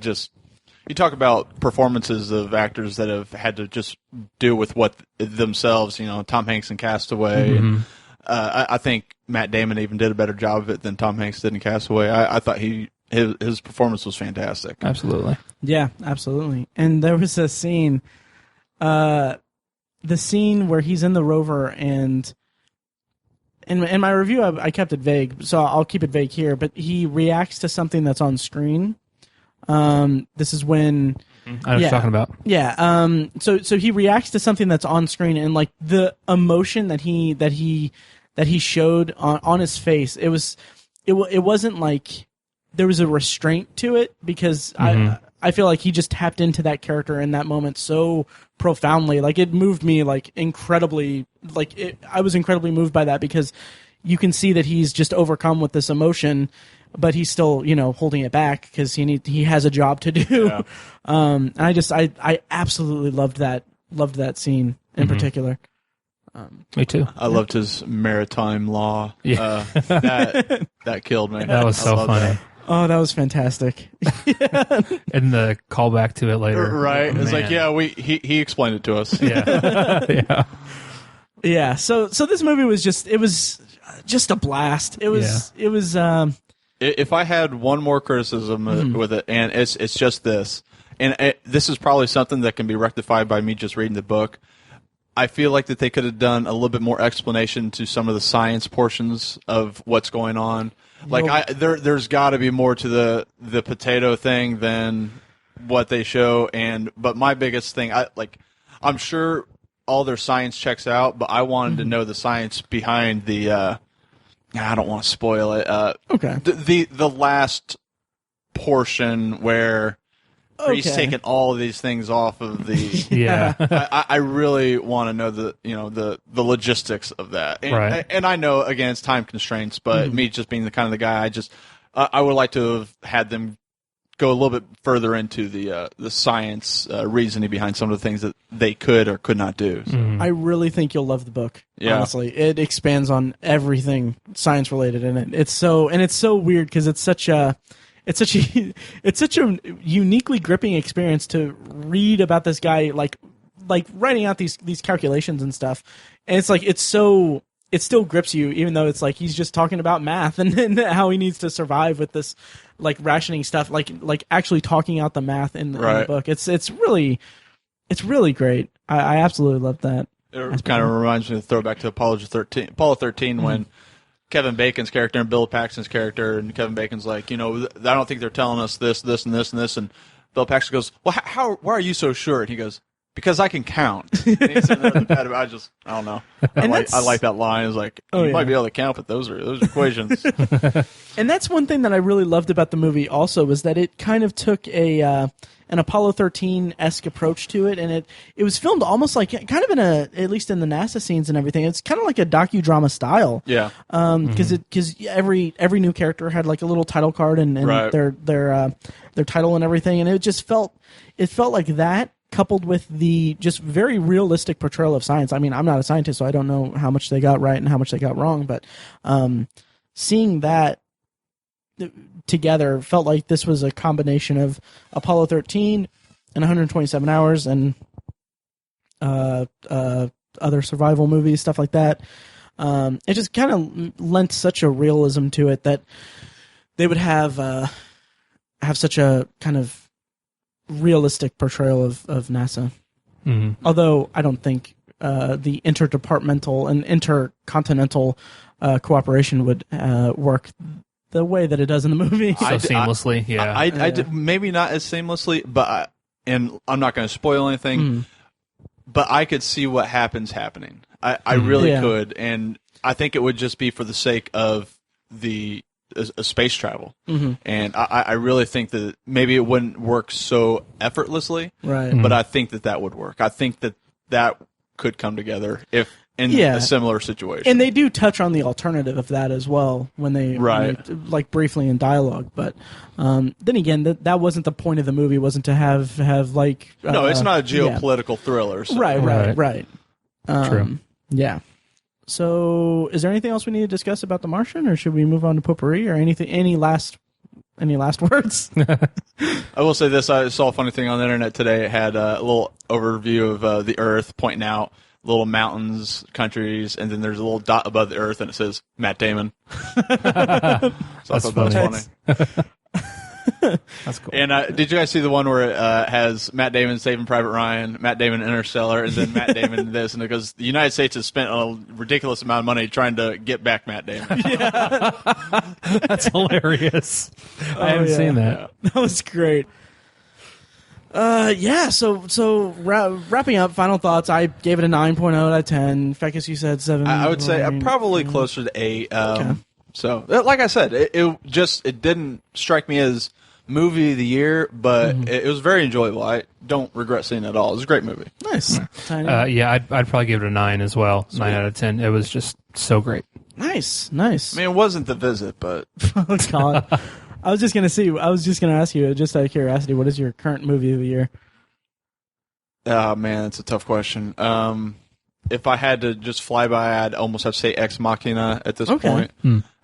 talk about performances of actors that have had to just do with what themselves. Tom Hanks in Castaway. And, I think Matt Damon even did a better job of it than Tom Hanks did in Castaway. I thought his performance was fantastic. Absolutely. Yeah, absolutely. And there was a scene. The scene where he's in the rover, and in my review I kept it vague, so I'll keep it vague here, but he reacts to something that's on screen. This is when I know what you're talking about. Yeah. So he reacts to something that's on screen, and like the emotion that he showed on his face, it wasn't like there was a restraint to it, because I feel like he just tapped into that character in that moment so profoundly. Like, it moved me like incredibly. I was incredibly moved by that, because you can see that he's just overcome with this emotion, but he's still, holding it back because he has a job to do. Yeah. And I absolutely loved that scene in particular. Me too. I loved his maritime law. Yeah. That killed me. That was so funny. That. Oh, that was fantastic. And the callback to it later. Right. Oh, it's man. like, yeah, he explained it to us. Yeah. Yeah. Yeah. So this movie was just a blast. It was If I had one more criticism with it, and it's just this, and this is probably something that can be rectified by me just reading the book. I feel like that they could have done a little bit more explanation to some of the science portions of what's going on. Like there's got to be more to the potato thing than what they show. But my biggest thing, I'm sure all their science checks out, but I wanted to know the science behind the. I don't want to spoil it. okay. The last portion where he's taking all of these things off of the. Yeah. I really want to know the logistics of that. And, right. And I know again it's time constraints, but me just being the kind of the guy, I would like to have had them go a little bit further into the science reasoning behind some of the things that they could or could not do. So. I really think you'll love the book. Yeah. Honestly, it expands on everything science related in it. It's so weird because it's such a uniquely gripping experience to read about this guy like writing out these calculations and stuff. And it's like it still grips you, even though it's like he's just talking about math and how he needs to survive with this like rationing stuff, like actually talking out the math in the book. It's really great. I absolutely love that. It kind of reminds me of the throwback to Apollo 13 when Kevin Bacon's character and Bill Paxton's character, and Kevin Bacon's like, I don't think they're telling us this, this, and this, and this, and Bill Paxton goes, well, why are you so sure? And he goes, because I can count. And he's sitting there with the pad, I don't know. I like that line. It's like, you might be able to count, but those are equations. And that's one thing that I really loved about the movie also was that it kind of took an Apollo 13-esque approach to it, and it was filmed almost like kind of at least in the NASA scenes and everything. It's kind of like a docudrama style. Yeah. Because every new character had like a little title card and their title and everything, and it felt like that, coupled with the just very realistic portrayal of science. I mean, I'm not a scientist, so I don't know how much they got right and how much they got wrong, but seeing that together felt like this was a combination of Apollo 13 and 127 Hours and other survival movies, stuff like that. It just kind of lent such a realism to it that they would have such a kind of realistic portrayal of NASA. Mm-hmm. Although I don't think the interdepartmental and intercontinental cooperation would work the way that it does in the movie. So seamlessly, yeah. I did, maybe not as seamlessly, but and I'm not going to spoil anything, but I could see what happens happening. I really could, and I think it would just be for the sake of the space travel. Mm-hmm. And I really think that maybe it wouldn't work so effortlessly, right? But I think that would work. I think that could come together if in a similar situation. And they do touch on the alternative of that as well when they like briefly in dialogue. But then again, that wasn't the point of the movie. Wasn't to have like no, it's not a geopolitical thriller. So. Right. True. Yeah. So, is there anything else we need to discuss about The Martian, or should we move on to Potpourri, or anything? Any last words? I will say this: I saw a funny thing on the internet today. It had a little overview of the Earth, pointing out little mountains, countries, and then there's a little dot above the Earth, and it says Matt Damon. So I thought that was funny. That's cool. And did you guys see the one where it has Matt Damon Saving Private Ryan, Matt Damon Interstellar, and then Matt Damon this? And it goes, the United States has spent a ridiculous amount of money trying to get back Matt Damon. That's hilarious. I haven't seen that. That was great. So wrapping up, final thoughts. I gave it a 9.0 out of 10. Fekkes, you said 7. I would say probably closer to 8. Okay. So, like I said, it didn't strike me as movie of the year, but it was very enjoyable. I don't regret seeing it at all. It was a great movie. Nice. I'd probably give it a 9 as well. Sweet. 9 out of 10. It was just so great. Nice. I mean, it wasn't The Visit, but Oh God. I was just gonna ask you, just out of curiosity, what is your current movie of the year? oh man, that's a tough question. If I had to just fly by, I'd almost have to say Ex Machina at this point.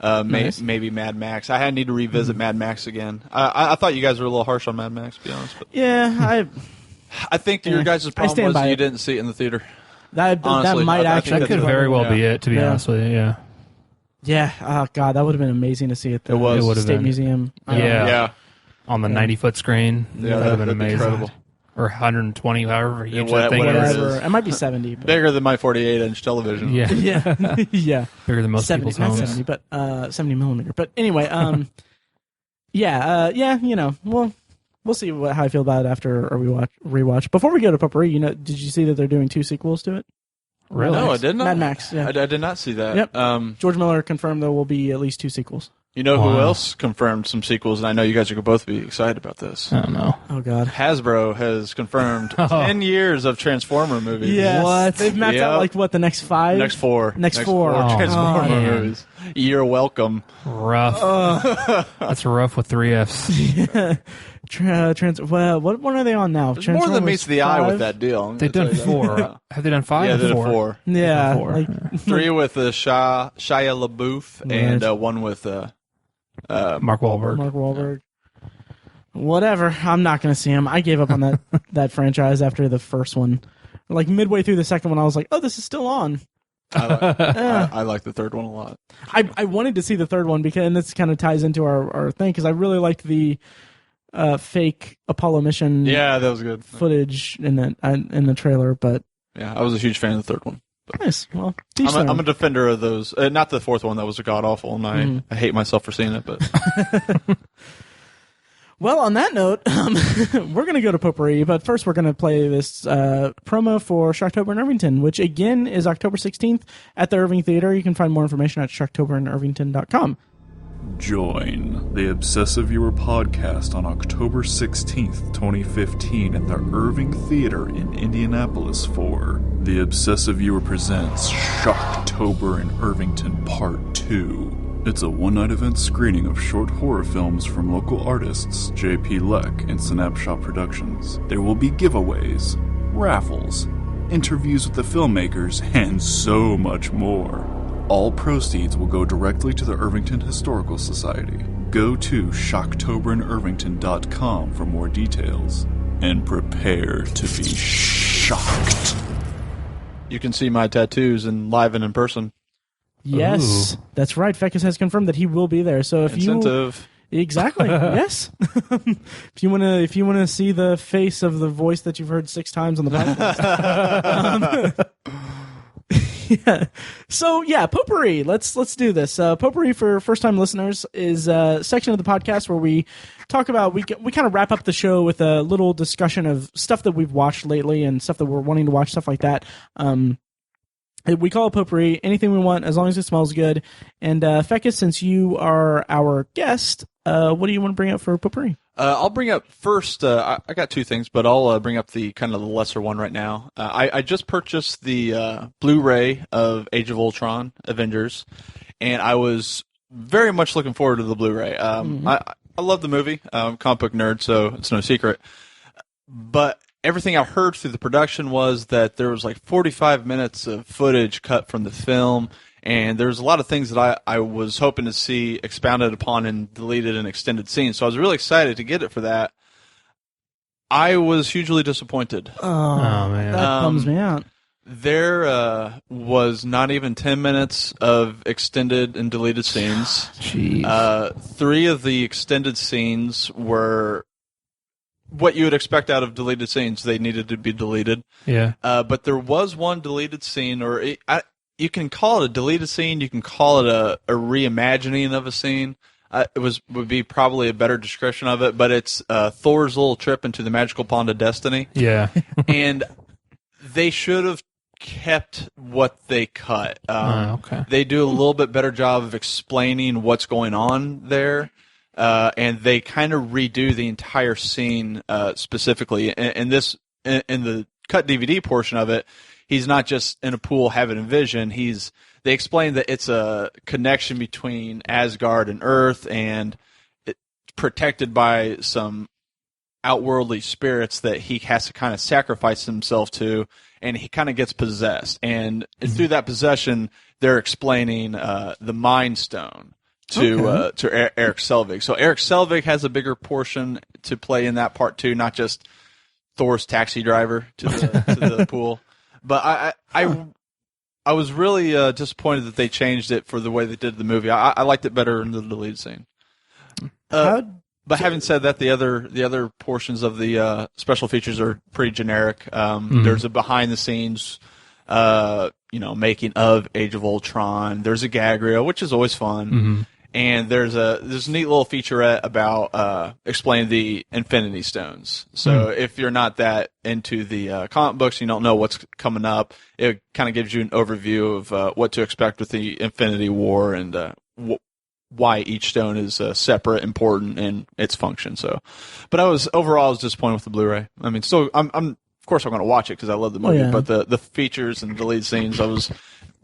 Nice. Maybe Mad Max. I need to revisit Mad Max again. I thought you guys were a little harsh on Mad Max, to be honest. But Yeah, I think your guys' problem stand was by you it. didn't see it in the theater. that Honestly, might I think actually That could that's very well be Yeah. it, to be Yeah. honest with you. Yeah. Yeah. Oh God, that would have been amazing to see at the It was. It would've State been. Museum. Yeah. Yeah. On the 90-foot screen. Yeah, That would have been that'd be amazing. incredible. Or 120, however huge what- that thing whatever is. it is. Whatever. It might be 70. But Bigger than my 48-inch television. Yeah. yeah. Yeah. Bigger than most 70, people's not homes. 70, but 70 millimeter. But anyway, yeah, you know, we'll see how I feel about it after our rewatch. Before we go to Potpourri, did you see that they're doing 2 sequels to it? Really? No, I did not. Mad Max, yeah. I did not see that. Yep. George Miller confirmed there will be at least 2 sequels. You know who Wow. else confirmed some sequels, and I know you guys are going to both be excited about this. I don't know. Oh God. Hasbro has confirmed 10 years of Transformer movies. Yes. What? They've mapped out the next 5? Next four. Next four. Oh, Transformer man. movies. You're welcome. Rough. That's rough with 3 Fs. Well, what one are they on now? There's more than meets the eye 5? with that deal. I'm They've gonna done tell you 4. that. Have they done 5 Yeah, or they did 4? 4. Yeah. Four. Like, 3 with Shia LaBeouf and Right. 1 with Mark Wahlberg. Mark Wahlberg. Whatever. I'm not going to see him. I gave up on that franchise after the first one. Like midway through the second one, I was like, "Oh, this is still on." I like the third one a lot. I wanted to see the third one and this kind of ties into our thing because I really liked the fake Apollo mission Yeah, that was good. footage in the trailer. But Yeah, I was a huge fan of the third one. nice. Well, I'm a defender of those. Not the fourth one, that was god awful, and I hate myself for seeing it. But Well, on that note, we're going to go to Potpourri, but first we're going to play this promo for Shocktober in Irvington, which again is October 16th at the Irving Theater. You can find more information at shocktoberinirvington.com. Join the Obsessive Viewer podcast on October 16th, 2015 at the Irving Theater in Indianapolis for The Obsessive Viewer presents Shocktober in Irvington Part 2. It's a one-night event screening of short horror films from local artists J.P. Leck and Synapshot Productions. There will be giveaways, raffles, interviews with the filmmakers, and so much more. All proceeds will go directly to the Irvington Historical Society. Go to shocktoberinirvington.com for more details. And prepare to be shocked. you can see my tattoos live and in person. Yes, that's right. Fekkes has confirmed that he will be there. So if Incentive. Exactly. Yes. If you wanna see the face of the voice that you've heard 6 times on the podcast. Yeah. So yeah, Potpourri. Let's do this. Potpourri for first time listeners is a section of the podcast where we talk about we kind of wrap up the show with a little discussion of stuff that we've watched lately and stuff that we're wanting to watch, stuff like that. We call it Potpourri, anything we want as long as it smells good. And Fekkes, since you are our guest, what do you want to bring up for Potpourri? I'll bring up first. I got 2 things, but I'll bring up the kind of the lesser one right now. I just purchased the Blu-ray of Age of Ultron Avengers, and I was very much looking forward to the Blu-ray. I love the movie. I'm a comic book nerd, so it's no secret. But everything I heard through the production was that there was like 45 minutes of footage cut from the film. And there's a lot of things that I was hoping to see expounded upon and deleted in extended scenes. So I was really excited to get it for that. I was hugely disappointed. Oh man. That bums me out. There was not even 10 minutes of extended and deleted scenes. Jeez. 3 of the extended scenes were what you would expect out of deleted scenes. They needed to be deleted. Yeah. But there was one deleted scene, you can call it a deleted scene. You can call it a reimagining of a scene. Would be probably a better description of it. But it's Thor's little trip into the magical pond of destiny. Yeah. And they should have kept what they cut. Okay. They do a little bit better job of explaining what's going on there. And they kind of redo the entire scene specifically. In the cut DVD portion of it, he's not just in a pool having a vision. they explain that it's a connection between Asgard and Earth, and it's protected by some outworldly spirits that he has to kind of sacrifice himself to, and he kind of gets possessed. And through that possession, they're explaining the Mind Stone to Eric Selvig. So Eric Selvig has a bigger portion to play in that part too, not just Thor's taxi driver to the pool. But I was really disappointed that they changed it for the way they did the movie. I liked it better in the deleted scene. But having said that, the other portions of the special features are pretty generic. There's a behind the scenes, making of Age of Ultron. There's a gag reel, which is always fun. And there's a neat little featurette about explaining the Infinity Stones. So if you're not that into the comic books, you don't know what's coming up, it kind of gives you an overview of what to expect with the Infinity War and why each stone is separate, important in its function. So, but I was disappointed with the Blu-ray. I mean, still, I'm of course I'm going to watch it because I love the movie. But the features and deleted scenes, I was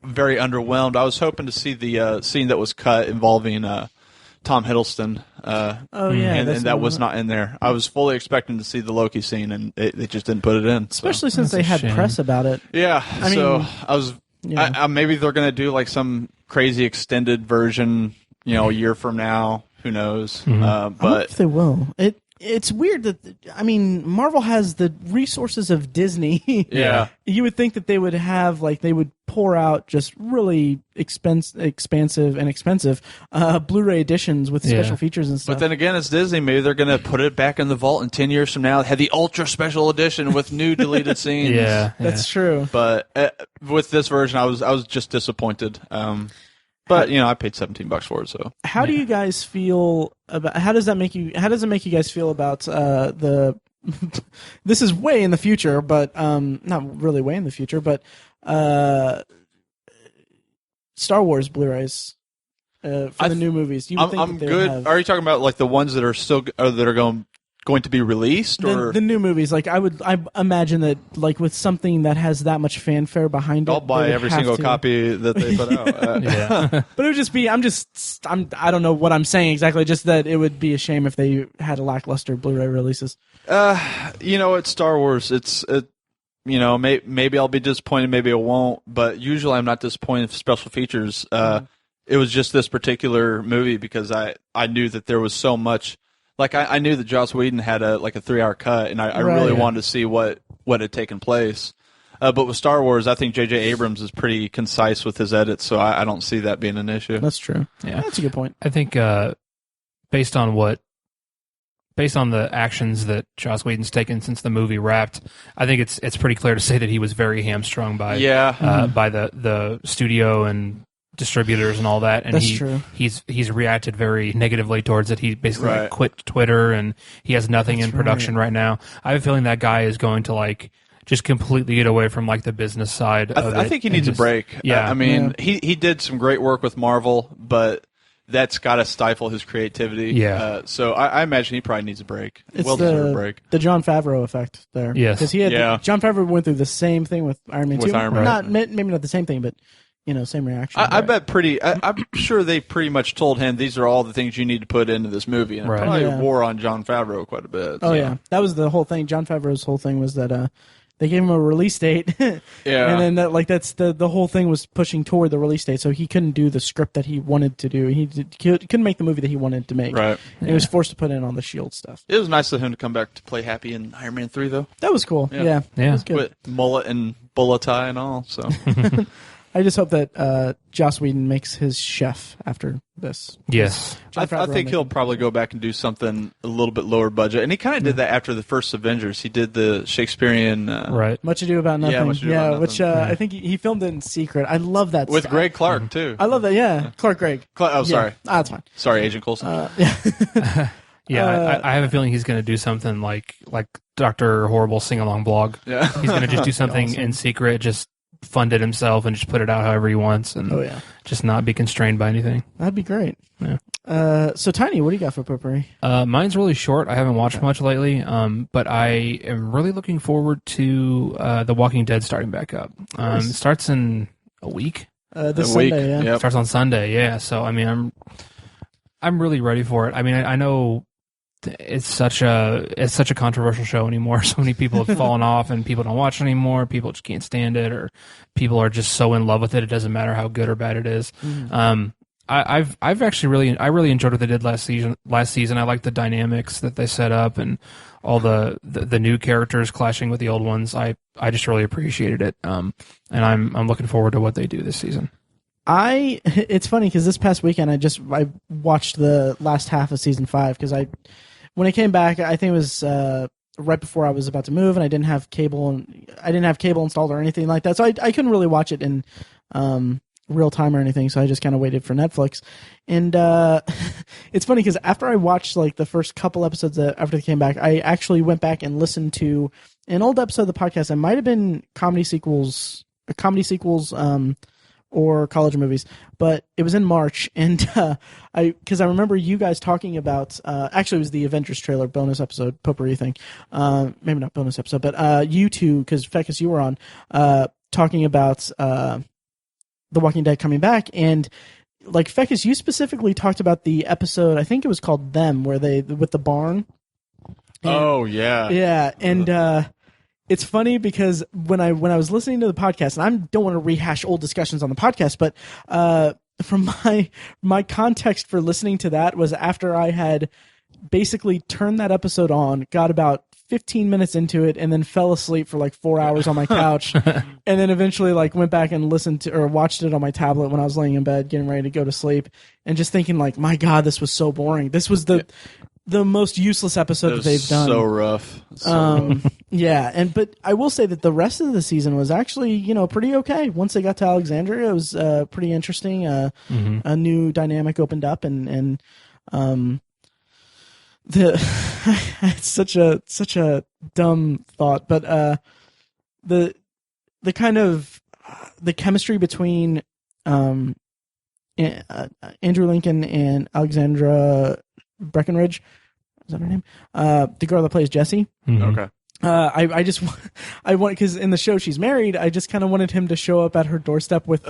very underwhelmed. I was hoping to see the scene that was cut involving Tom Hiddleston. And that was not in there. I was fully expecting to see the Loki scene, and they just didn't put it in. Especially since they had press about it. Yeah, I was. Maybe they're going to do like some crazy extended version, a year from now. Who knows? But I hope they will. It's weird that Marvel has the resources of Disney. Yeah, you would think that they would have they would pour out just really expansive and expensive Blu-ray editions with special features and stuff. But then again, it's Disney. Maybe they're going to put it back in the vault, and 10 years from now, have the ultra special edition with new deleted scenes. That's true. But with this version, I was just disappointed. But I paid $17 for it. So how do you guys feel about? How does it make you guys feel about the? This is way in the future, but not really way in the future, but Star Wars Blu-rays for the new movies. I'm good. Are you talking about like the ones that are still that are going to be released, or the new movies? Like I imagine that like with something that has that much fanfare behind it, I'll buy every single copy that they put out. But it would just be I don't know what I'm saying exactly, just that it would be a shame if they had a lackluster Blu-ray releases. It's Star Wars. Maybe I'll be disappointed, maybe I won't, but usually I'm not disappointed with special features. It was just this particular movie because I knew that there was so much. Like I knew that Joss Whedon had a 3-hour cut, and I really wanted to see what had taken place. But with Star Wars, I think J.J. Abrams is pretty concise with his edits, so I don't see that being an issue. That's true. Yeah, that's a good point. I think based on the actions that Joss Whedon's taken since the movie wrapped, I think it's pretty clear to say that he was very hamstrung by the studio and distributors and all that, and true. He's reacted very negatively towards it. He basically quit Twitter, and he has nothing in production right now. I have a feeling that guy is going to just completely get away from the business side of it. I think he needs a break. Yeah, he did some great work with Marvel, but that's got to stifle his creativity. Yeah. So I imagine he probably needs a break. It's well-deserved break. The John Favreau effect there. Yes. Because John Favreau went through the same thing with Iron Man 2. Maybe not the same thing, but same reaction. I bet I'm sure they pretty much told him these are all the things you need to put into this movie, and it probably wore on John Favreau quite a bit. Oh yeah, that was the whole thing. John Favreau's whole thing was that they gave him a release date, and then that's the whole thing was pushing toward the release date, so he couldn't do the script that he wanted to do. He couldn't make the movie that he wanted to make. Right. And he was forced to put in all the S.H.I.E.L.D. stuff. It was nice of him to come back to play Happy in Iron Man 3, though. That was cool. Yeah. It was good. With mullet and bullet tie and all. So. I just hope that Joss Whedon makes his chef after this. Yes. I think he'll probably go back and do something a little bit lower budget. And he kind of did that after the first Avengers. He did the Shakespearean... Much Ado About Nothing. Yeah, Much Ado About Nothing. Which I think he filmed it in secret. I love that. With Greg Clark, too. I love that, yeah. Clark Gregg. Sorry. That's fine. Sorry, Agent Coulson. I have a feeling he's going to do something like Dr. Horrible sing-along blog. Yeah. He's going to just do something in secret, just fund it himself and just put it out however he wants and just not be constrained by anything. That'd be great. Yeah. So Tiny, what do you got for Potpourri? Mine's really short. I haven't watched much lately, but I am really looking forward to The Walking Dead starting back up. Nice. It starts in a week. this week. Sunday. Yeah. Yep. Starts on Sunday. Yeah. So I mean, I'm really ready for it. I mean, I know it's such a controversial show anymore. So many people have fallen off, and people don't watch it anymore. People just can't stand it, or people are just so in love with it. It doesn't matter how good or bad it is. I've actually really enjoyed what they did last season. I like the dynamics that they set up and all the new characters clashing with the old ones. I just really appreciated it. And I'm looking forward to what they do this season. It's funny because this past weekend I watched the last half of season 5 because when I came back, I think it was right before I was about to move, and I didn't have cable installed or anything like that, so I couldn't really watch it in real time or anything. So I just kind of waited for Netflix, and it's funny because after I watched like the first couple episodes after they came back, I actually went back and listened to an old episode of the podcast. It might have been comedy sequels, or college movies, but it was in March, and because I remember you guys talking about actually it was the Avengers trailer bonus episode, Potpourri thing, maybe not bonus episode, but you two, because Fekkes, you were on talking about The Walking Dead coming back, and like Fekkes, you specifically talked about the episode, I think it was called Them, where they with the barn. Oh yeah, yeah, and it's funny because when I was listening to the podcast, and I don't want to rehash old discussions on the podcast, but from my context for listening to that was after I had basically turned that episode on, got about 15 minutes into it, and then fell asleep for like 4 hours on my couch, and then eventually like went back and listened to or watched it on my tablet when I was laying in bed getting ready to go to sleep, and just thinking like, my God, this was so boring. This was the most useless episode that they've done. So rough. Rough. Yeah, but I will say that the rest of the season was actually, pretty okay. Once they got to Alexandria, it was pretty interesting. A new dynamic opened up, and it's such a dumb thought, but the kind of the chemistry between Andrew Lincoln and Alexandra Breckenridge, is that her name? The girl that plays Jessie. Mm-hmm. Okay. I want, because in the show she's married. I just kind of wanted him to show up at her doorstep with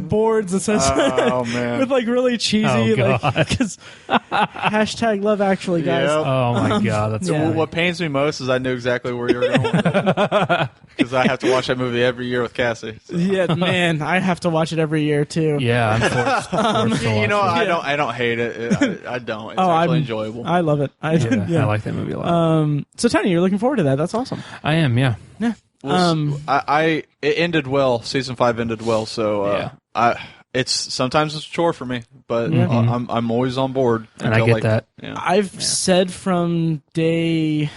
boards and such. Oh man, with like really cheesy, God. like because hashtag Love Actually, guys. Yep. Oh my God, that's yeah. What pains me most is I knew exactly where you were going with it. Because I have to watch that movie every year with Cassie. So. Yeah, man, I have to watch it every year too. Yeah, I'm forced to watch it. I don't hate it. I don't. It's actually enjoyable. I love it. I like that movie a lot. So Tony, you're looking forward to that. That's awesome. I am, yeah. Yeah. It ended well. Season 5 ended well. So sometimes it's a chore for me, but I'm always on board. And I get that. Yeah. I've said from day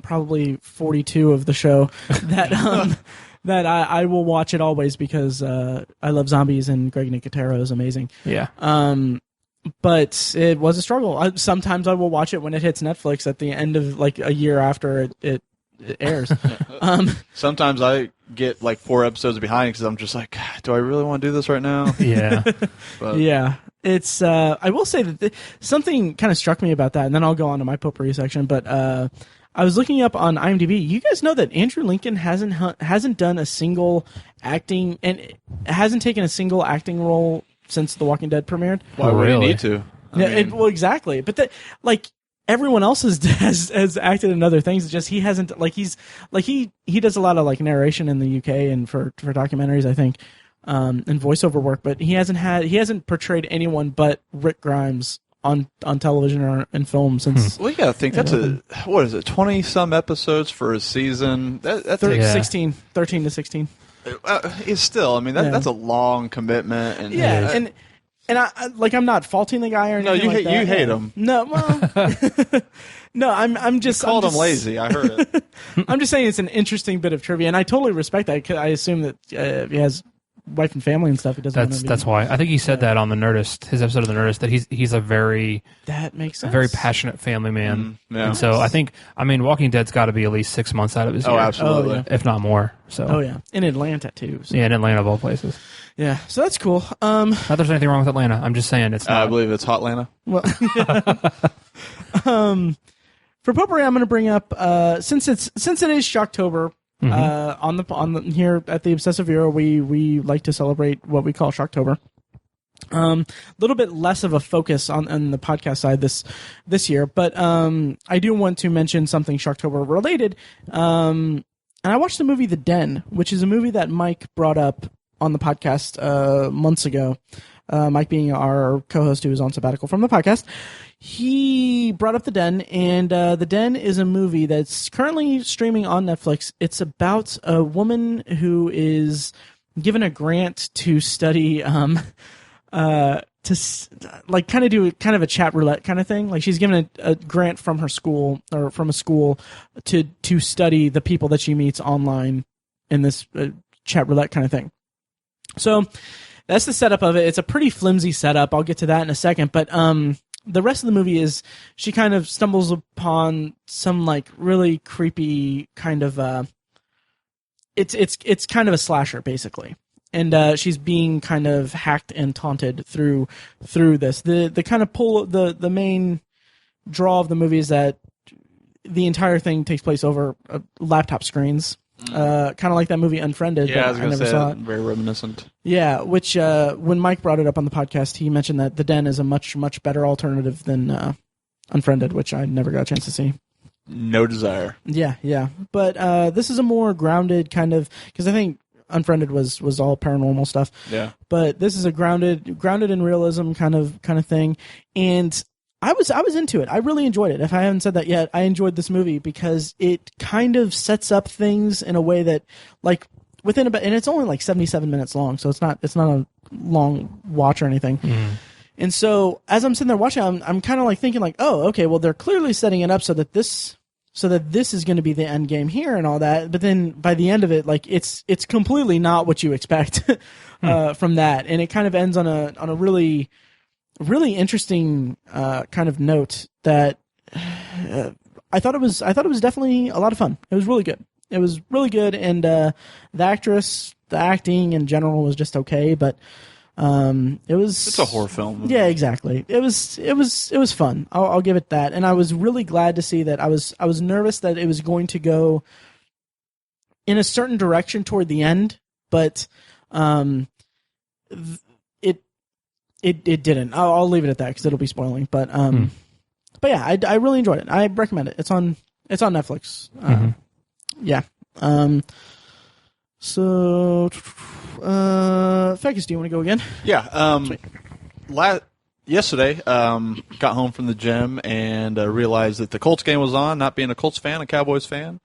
probably 42 of the show that that I will watch it always because I love zombies and Greg Nicotero is amazing. Yeah. But it was a struggle. Sometimes I will watch it when it hits Netflix at the end of like a year after it airs. Sometimes I get like 4 episodes behind because I'm just like, do I really want to do this right now? Yeah. But, yeah. It's I will say that something kind of struck me about that, and then I'll go on to my potpourri section. But I was looking up on IMDb. You guys know that Andrew Lincoln hasn't done a single acting and hasn't taken a single acting role since The Walking Dead premiered. Why would he need to? Well, exactly. But everyone else has acted in other things. It's just he hasn't. He does a lot of like narration in the UK and for documentaries, I think, and voiceover work. But he hasn't portrayed anyone but Rick Grimes on television or in film since. Well, you got to think that's 20-some episodes for a season. That's 13 to 16. It's still. I mean, that's a long commitment. And And I'm not faulting the guy or anything. No, you hate him. No, well, no, I'm just you called him lazy. I heard it. I'm just saying it's an interesting bit of trivia, and I totally respect that. I assume that if he has wife and family and stuff, he doesn't. That's why I think he said that on the Nerdist, his episode of the Nerdist, that he's a very very passionate family man. Yeah. And so I think Walking Dead's got to be at least 6 months out of his year. Oh, absolutely, if not more. So. Oh yeah, in Atlanta too. So. Yeah, in Atlanta of all places. Yeah, so that's cool. Not that there's anything wrong with Atlanta. I'm just saying it's not. I believe it's Hotlanta. Well, for Potpourri, I'm going to bring up since it is Shocktober, On the here at the Obsessive Hero, we like to celebrate what we call Shocktober. A little bit less of a focus on the podcast side this year, but I do want to mention something Shocktober related. And I watched the movie The Den, which is a movie that Mike brought up on the podcast months ago. Mike being our co-host who is on sabbatical from the podcast. He brought up The Den, and The Den is a movie that's currently streaming on Netflix. It's about a woman who is given a grant to study like kind of do kind of a chat roulette kind of thing. Like she's given a grant from her school or from a school to study the people that she meets online in this chat roulette kind of thing. So that's the setup of it. It's a pretty flimsy setup. I'll get to that in a second. But the rest of the movie is she kind of stumbles upon some like really creepy kind of it's kind of a slasher basically. And she's being kind of hacked and taunted through this. The kind of the main draw of the movie is that the entire thing takes place over laptop screens. Kind of like that movie Unfriended. Yeah, I never saw it. Very reminiscent. Yeah, which when Mike brought it up on the podcast, he mentioned that The Den is a much, much better alternative than Unfriended, which I never got a chance to see. No desire. Yeah. But this is a more grounded kind of, because I think Unfriended was all paranormal stuff. Yeah. But this is a grounded in realism kind of thing. And I was into it. I really enjoyed it. If I haven't said that yet, I enjoyed this movie because it kind of sets up things in a way that, like, within about, and it's only like 77 minutes long, so it's not a long watch or anything. And so as I'm sitting there watching, I'm kind of like thinking like, oh, okay, well they're clearly setting it up so that this is going to be the end game here and all that. But then by the end of it, like it's completely not what you expect from that, and it kind of ends on a really interesting kind of note that I thought it was definitely a lot of fun. It was really good. It was really good, and the acting in general was just okay, but it's a horror film. Yeah, exactly. It was fun. I'll give it that, and I was really glad to see that. I was nervous that it was going to go in a certain direction toward the end, but it didn't. I'll leave it at that because it'll be spoiling. But yeah, I really enjoyed it. I recommend it. It's on Netflix. Yeah. So, Fekkes, do you want to go again? Yeah. Yesterday, got home from the gym and realized that the Colts game was on. Not being a Colts fan, a Cowboys fan,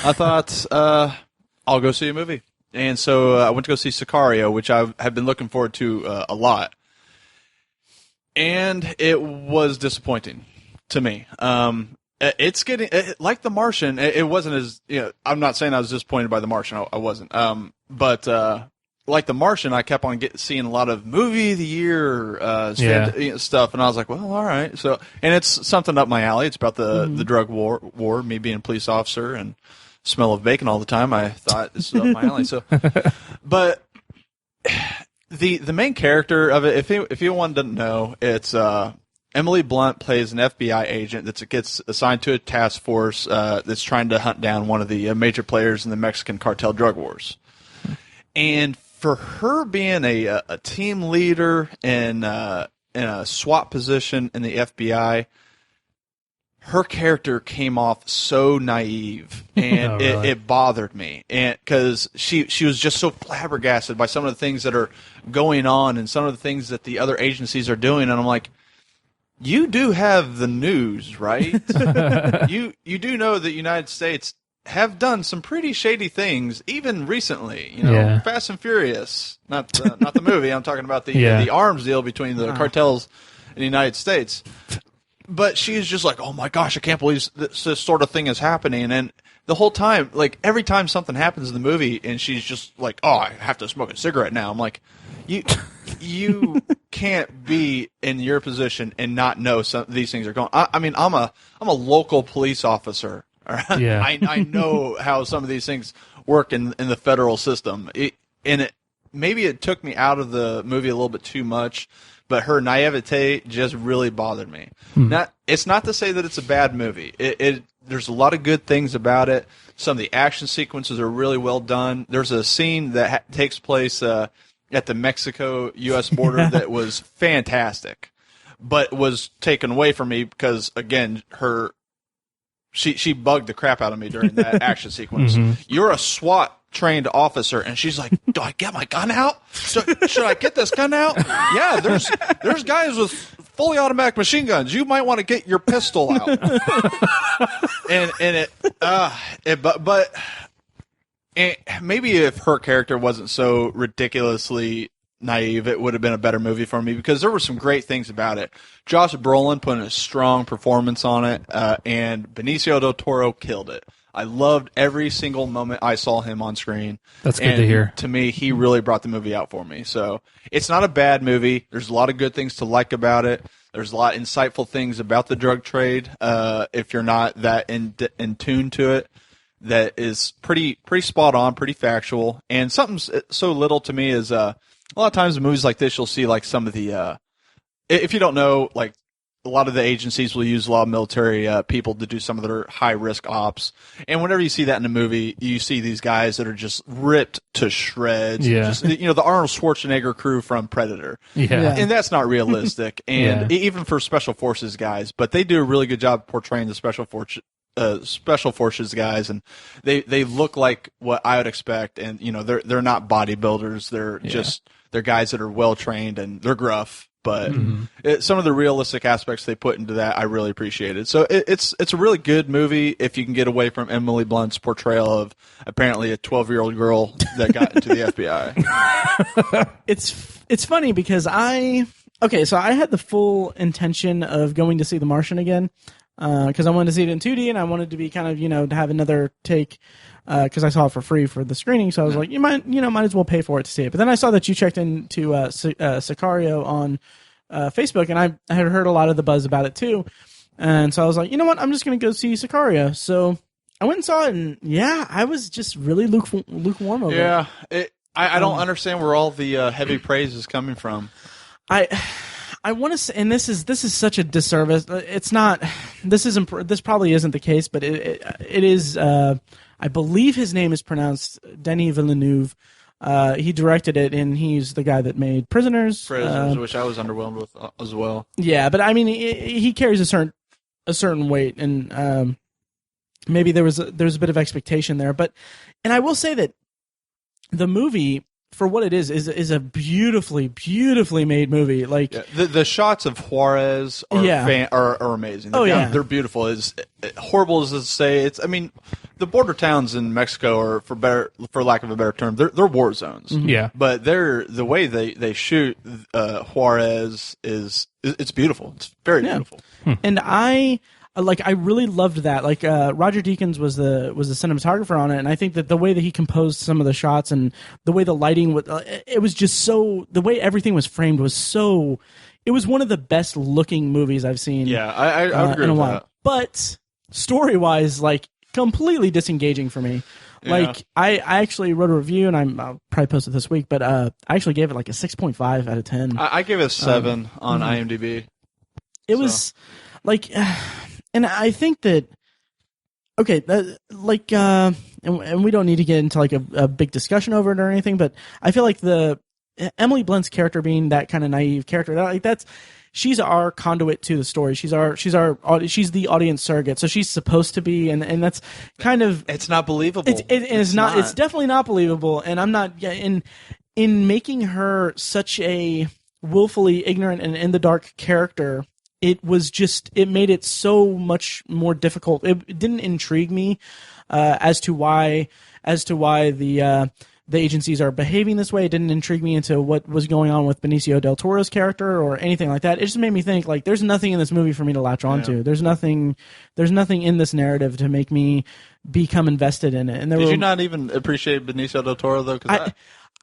I thought I'll go see a movie. And so I went to go see Sicario, which I have been looking forward to a lot. And it was disappointing to me. It's getting like The Martian. It wasn't as I'm not saying I was disappointed by The Martian. I wasn't. But like The Martian, I kept on seeing a lot of movie of the year stuff, and I was like, well, all right. So, and it's something up my alley. It's about the drug war. Me being a police officer and smell of bacon all the time. I thought this is up my alley. So, but the main character of it, if anyone doesn't know, it's Emily Blunt plays an FBI agent that gets assigned to a task force that's trying to hunt down one of the major players in the Mexican cartel drug wars. And for her being a team leader in a SWAT position in the FBI, her character came off so naive, and really? it bothered me, and because she was just so flabbergasted by some of the things that are going on and some of the things that the other agencies are doing, and I'm like, you do have the news, right? you do know that the United States have done some pretty shady things, even recently. Fast and Furious, not the movie. I'm talking about the arms deal between the cartels in the United States. But she's just like, oh my gosh, I can't believe this sort of thing is happening. And the whole time, like every time something happens in the movie, and she's just like, oh, I have to smoke a cigarette now. I'm like, you can't be in your position and not know these things are going. I mean, I'm a local police officer. Yeah. I know how some of these things work in the federal system. Maybe it took me out of the movie a little bit too much. But her naivete just really bothered me. It's not to say that it's a bad movie. there's a lot of good things about it. Some of the action sequences are really well done. There's a scene that takes place at the Mexico-U.S. border that was fantastic, but was taken away from me because, again, she bugged the crap out of me during that action sequence. You're a SWAT trained officer, and she's like, do I get my gun out? Should I get this gun out? Yeah, there's guys with fully automatic machine guns. You might want to get your pistol out. But maybe if her character wasn't so ridiculously naive, it would have been a better movie for me, because there were some great things about it. Josh Brolin put in a strong performance on it, and Benicio del Toro killed it. I loved every single moment I saw him on screen. That's good to hear. To me, he really brought the movie out for me. So it's not a bad movie. There's a lot of good things to like about it. There's a lot of insightful things about the drug trade. If you're not that in tune to it, that is pretty spot on, pretty factual. And something so little to me is a lot of times in movies like this, you'll see like some of the if you don't know, like, a lot of the agencies will use a lot of military people to do some of their high-risk ops. And whenever you see that in a movie, you see these guys that are just ripped to shreds. Yeah. Just, the Arnold Schwarzenegger crew from Predator. Yeah. And that's not realistic. And even for Special Forces guys. But they do a really good job portraying the Special Forces guys. And they look like what I would expect. And, they're not bodybuilders. They're guys that are well-trained, and they're gruff. But some of the realistic aspects they put into that, I really appreciated. So it's a really good movie if you can get away from Emily Blunt's portrayal of apparently a 12-year-old girl that got into the FBI. It's funny because so I had the full intention of going to see The Martian again, because I wanted to see it in 2D, and I wanted to be kind of, to have another take, because I saw it for free for the screening. So I was like, you might as well pay for it to see it. But then I saw that you checked into Sicario on Facebook, and I had heard a lot of the buzz about it too. And so I was like, you know what, I'm just going to go see Sicario. So I went and saw it, and I was just really lukewarm over it. Yeah, I don't understand where all the heavy praise is coming from. I want to say, and this is such a disservice. It's not. This probably isn't the case, but it is. I believe his name is pronounced Denis Villeneuve. He directed it, and he's the guy that made Prisoners. Which I was underwhelmed with as well. Yeah, but I mean, he carries a certain weight, and maybe there's a bit of expectation there. And I will say that the movie, for what it is a beautifully, beautifully made movie. Like the shots of Juarez are amazing. They're beautiful. As horrible as to say, the border towns in Mexico are, for lack of a better term, they're war zones. Yeah, but the way they shoot Juarez it's beautiful. It's very beautiful. And I really loved that. Like Roger Deakins was the cinematographer on it, and I think that the way that he composed some of the shots and the way the lighting was, it was just so, the way everything was framed was so. It was one of the best looking movies I've seen. Yeah, I would agree with that. But story wise, like, completely disengaging for me. Yeah. Like I actually wrote a review, and I'll probably post it this week. But I actually gave it like a 6.5 out of 10. I gave it a 7 on IMDb. It was like. And I think that, and we don't need to get into like a big discussion over it or anything, but I feel like the Emily Blunt's character being that kind of naive character, she's our conduit to the story. She's the audience surrogate. So she's supposed to be, and that's kind of, it's not believable. It's not. It's definitely not believable. And I'm not in making her such a willfully ignorant and in the dark character. It made it so much more difficult. It didn't intrigue me as to why the agencies are behaving this way. It didn't intrigue me into what was going on with Benicio del Toro's character or anything like that. It just made me think, like, there's nothing in this movie for me to latch onto. Yeah. There's nothing in this narrative to make me become invested in it. And did you not even appreciate Benicio del Toro though?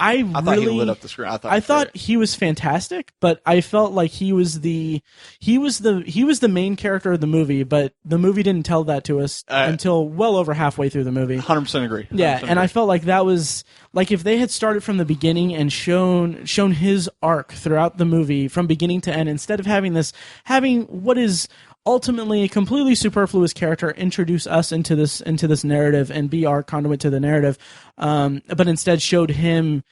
I thought he lit up the screen. I thought he was fantastic, but I felt like he was the main character of the movie, but the movie didn't tell that to us until well over halfway through the movie. 100% agree. 100% yeah, and I felt like that was like if they had started from the beginning and shown his arc throughout the movie from beginning to end, instead of having what is ultimately a completely superfluous character introduce us into this narrative and be our conduit to the narrative, but instead showed his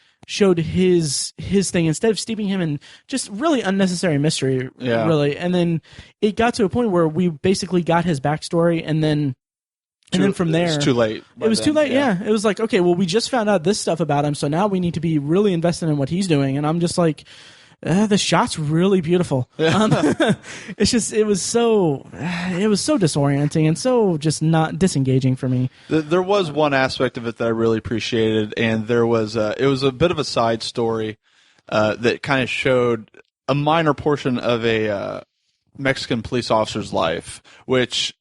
thing, instead of steeping him in just really unnecessary mystery, really. And then it got to a point where we basically got his backstory, and then from there, it was too late. It was too late. Yeah, it was like, okay, well, we just found out this stuff about him, so now we need to be really invested in what he's doing. And I'm just like, the shot's really beautiful. It's just, it was so disorienting and so just not disengaging for me. There was one aspect of it that I really appreciated, and it was a bit of a side story that kind of showed a minor portion of a Mexican police officer's life, which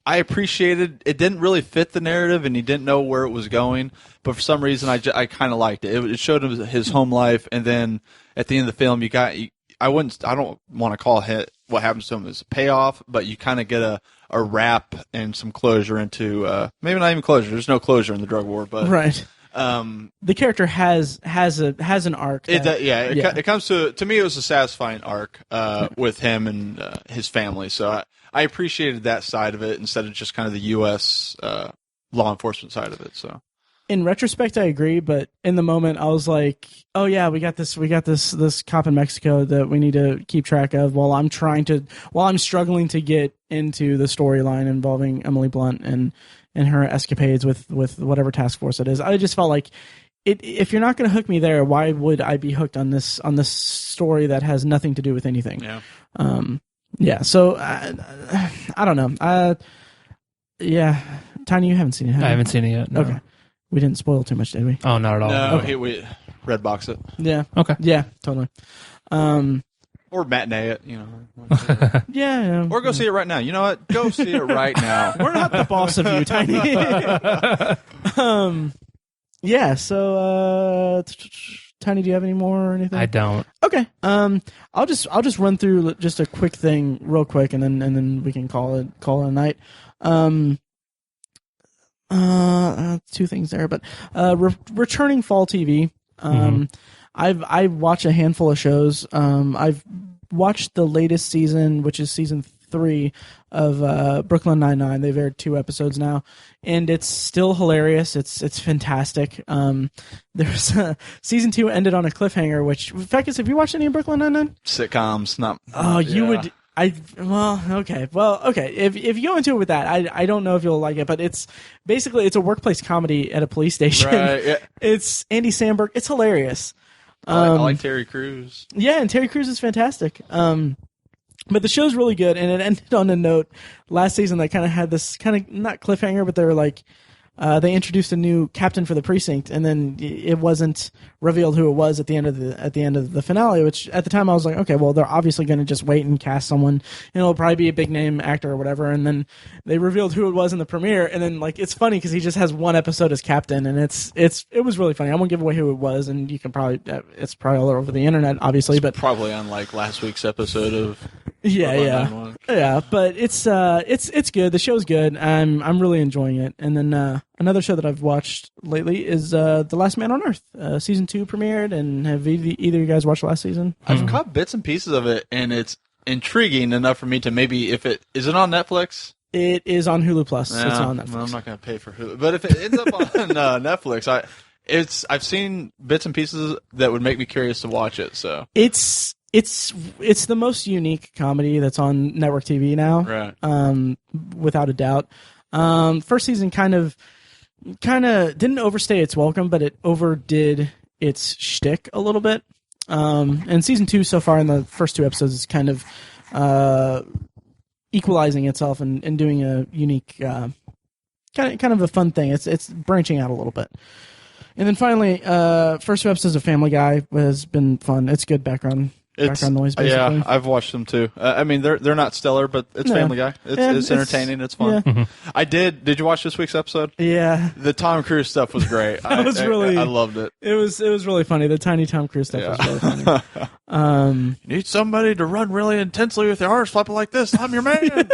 I appreciated. It didn't really fit the narrative, and he didn't know where it was going. But for some reason, I kind of liked it. It showed him his home life, and then at the end of the film, I don't want to call it what happens to him as a payoff, but you kind of get a wrap and some closure into maybe not even closure. There's no closure in the drug war, but right. The character has an arc. It comes to me. It was a satisfying arc with him and his family. So I appreciated that side of it instead of just kind of the U.S. Law enforcement side of it. So, in retrospect, I agree, but in the moment, I was like, "Oh yeah, we got this cop in Mexico that we need to keep track of." While I'm struggling to get into the storyline involving Emily Blunt and her escapades with whatever task force it is, I just felt like if you're not going to hook me there, why would I be hooked on this story that has nothing to do with anything? Yeah. Yeah, so I don't know. Yeah, Tiny, you haven't seen it, have you? I haven't seen it yet. No. Okay, we didn't spoil too much, did we? Oh, not at all. No, okay. we red box it. Yeah. Okay. Yeah, totally. Or matinee it, Yeah. Or go see it right now. You know what? Go see it right now. We're not the boss of you, Tiny. Yeah. So, Tiny, do you have any more or anything? I don't. Okay. I'll just run through just a quick thing real quick, and then we can call it a night. Two things there, but returning fall TV. I watch a handful of shows. I've watched the latest season, which is season 3 of Brooklyn Nine-Nine. They've aired 2 episodes now, and it's still hilarious. It's fantastic. There's season 2 ended on a cliffhanger. Which, Fekkes, have you watched any of Brooklyn Nine-Nine? Sitcoms, not. Oh, you would. Okay. If you go into it with that, I don't know if you'll like it, but it's basically a workplace comedy at a police station. Right. Yeah. It's Andy Samberg. It's hilarious. I like Terry Crews. Yeah, and Terry Crews is fantastic. But the show's really good, and it ended on a note last season that kind of had this kind of not cliffhanger, but they were like, they introduced a new captain for the precinct, and then it wasn't revealed who it was at the end of the finale. Which at the time I was like, okay, well they're obviously going to just wait and cast someone, and it'll probably be a big name actor or whatever. And then they revealed who it was in the premiere, and then like it's funny because he just has one episode as captain, and it was really funny. I won't give away who it was, and you can probably it's probably all over the internet, obviously, but probably unlike last week's episode of. Yeah, but it's good. The show's good. I'm really enjoying it. And then another show that I've watched lately is The Last Man on Earth. Season 2 premiered, and have either of you guys watched last season? I've caught bits and pieces of it, and it's intriguing enough for me to maybe is it on Netflix? It is on Hulu Plus. No, it's on Netflix. Well, I'm not going to pay for Hulu, but if it ends up on Netflix, I've seen bits and pieces that would make me curious to watch it. So it's the most unique comedy that's on network TV now, right? Without a doubt. First season kind of didn't overstay its welcome, but it overdid its shtick a little bit. And season 2 so far in the first 2 episodes is kind of equalizing itself and doing a unique kind of a fun thing. It's branching out a little bit. And then finally, first 2 episodes of Family Guy has been fun. It's good background noise, basically. Yeah, I've watched them too. I mean, they're not stellar, but it's Family Guy. It's entertaining. It's fun. Mm-hmm. Did you watch this week's episode? Yeah. The Tom Cruise stuff was great. I loved it. It was really funny. The tiny Tom Cruise stuff was really funny. You need somebody to run really intensely with their arms flapping like this. I'm your man.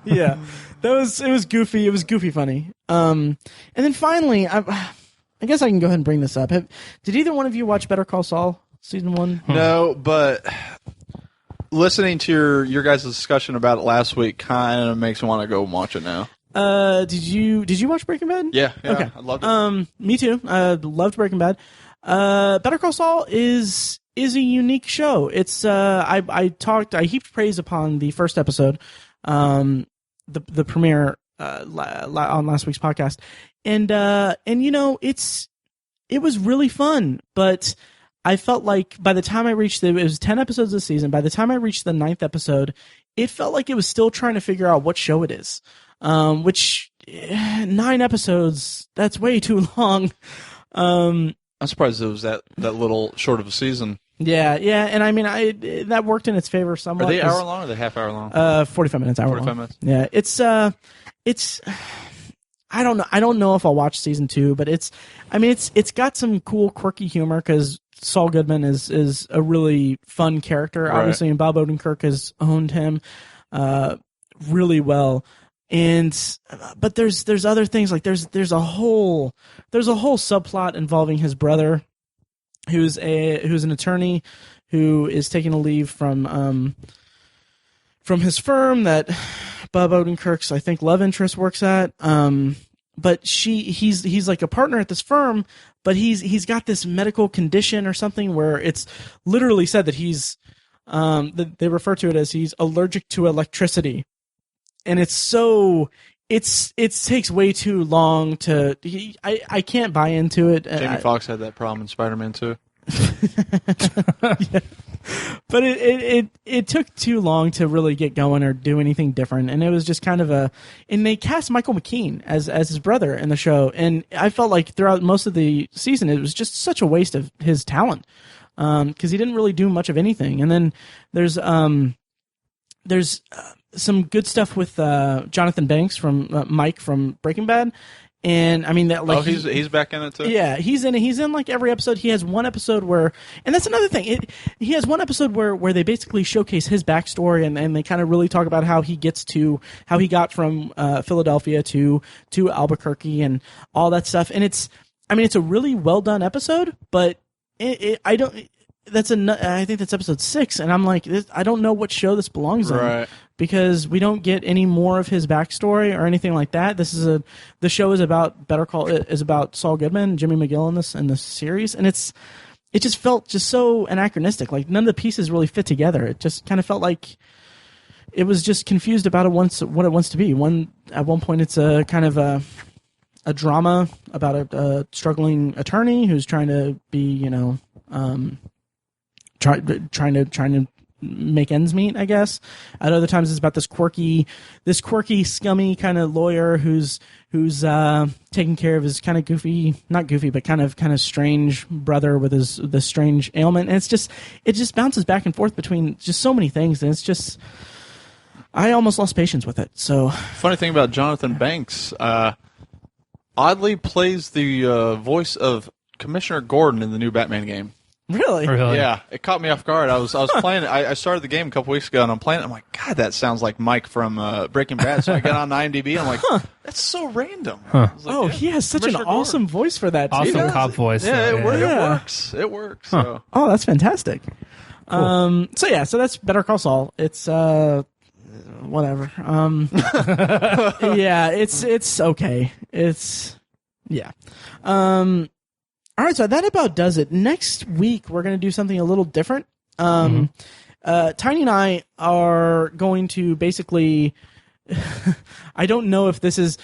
Yeah. It was goofy. It was goofy funny. And then finally, I guess I can go ahead and bring this up. Did either one of you watch Better Call Saul season 1? No, but listening to your guys' discussion about it last week kind of makes me want to go watch it now. Did you watch Breaking Bad? Yeah, Okay. I loved it. Me too. Loved Breaking Bad. Better Call Saul is a unique show. It's I heaped praise upon the first episode, the premiere on last week's podcast, and you know it was really fun, but I felt like by the time I reached it was 10 episodes this season. By the time I reached the 9th episode, it felt like it was still trying to figure out what show it is. Which 9 episodes, that's way too long. I'm surprised it was that little short of a season. Yeah, and I mean, that worked in its favor somewhat. Are they hour long or are they half hour long? 45 minutes, hour 45 long. minutes. Yeah, it's. I don't know. I don't know if I'll watch season 2, but it's got some cool, quirky humor because Saul Goodman is a really fun character, Right. obviously, and Bob Odenkirk has owned him really well. But there's other things, like there's a whole subplot involving his brother, who's an attorney who is taking a leave from his firm that Bob Odenkirk's, I think, love interest works at. But he's like a partner at this firm, but he's got this medical condition or something where it's literally said that they refer to it as he's allergic to electricity. And it takes way too long to. I can't buy into it. Jamie Foxx had that problem in Spider-Man 2. Yeah. But it took too long to really get going or do anything different, and it was just kind of and they cast Michael McKean as his brother in the show, and I felt like throughout most of the season it was just such a waste of his talent because he didn't really do much of anything. And then there's some good stuff with Jonathan Banks from Mike from Breaking Bad. And I mean that, like, he's back in it too. Yeah, he's in like every episode. He has one episode where, and that's another thing. He has one episode where they basically showcase his backstory, and they kind of really talk about how he got from Philadelphia to Albuquerque and all that stuff. And it's a really well done episode, but I think that's episode 6, and I'm like, I don't know what show this belongs Right. in, because we don't get any more of his backstory or anything like that. The show is about Saul Goodman, Jimmy McGill in this series, and it just felt just so anachronistic. Like none of the pieces really fit together. It just kind of felt like it was just confused about what it wants to be. At one point, it's a kind of a drama about a struggling attorney who's trying to be, trying to make ends meet, I guess. At other times, it's about this quirky, scummy kind of lawyer who's taking care of his kind of not goofy, but kind of strange brother with this strange ailment. And it just bounces back and forth between just so many things, and it's just, I almost lost patience with it. So funny thing about Jonathan Banks, oddly plays the voice of Commissioner Gordon in the new Batman game. Really? Yeah, it caught me off guard. I was playing it. I started the game a couple weeks ago, and I'm playing it. I'm like, God, that sounds like Mike from Breaking Bad. So I get on IMDb, and I'm like, that's so random. I was like, he has such an awesome voice for that, too. Awesome cop voice. Yeah, it Yeah. works. It works. So. Oh, that's fantastic. Cool. So that's Better Call Saul. It's whatever. Yeah, it's okay. Yeah. All right, so that about does it. Next week, we're going to do something a little different. Tiny and I are going to basically. I don't know if this is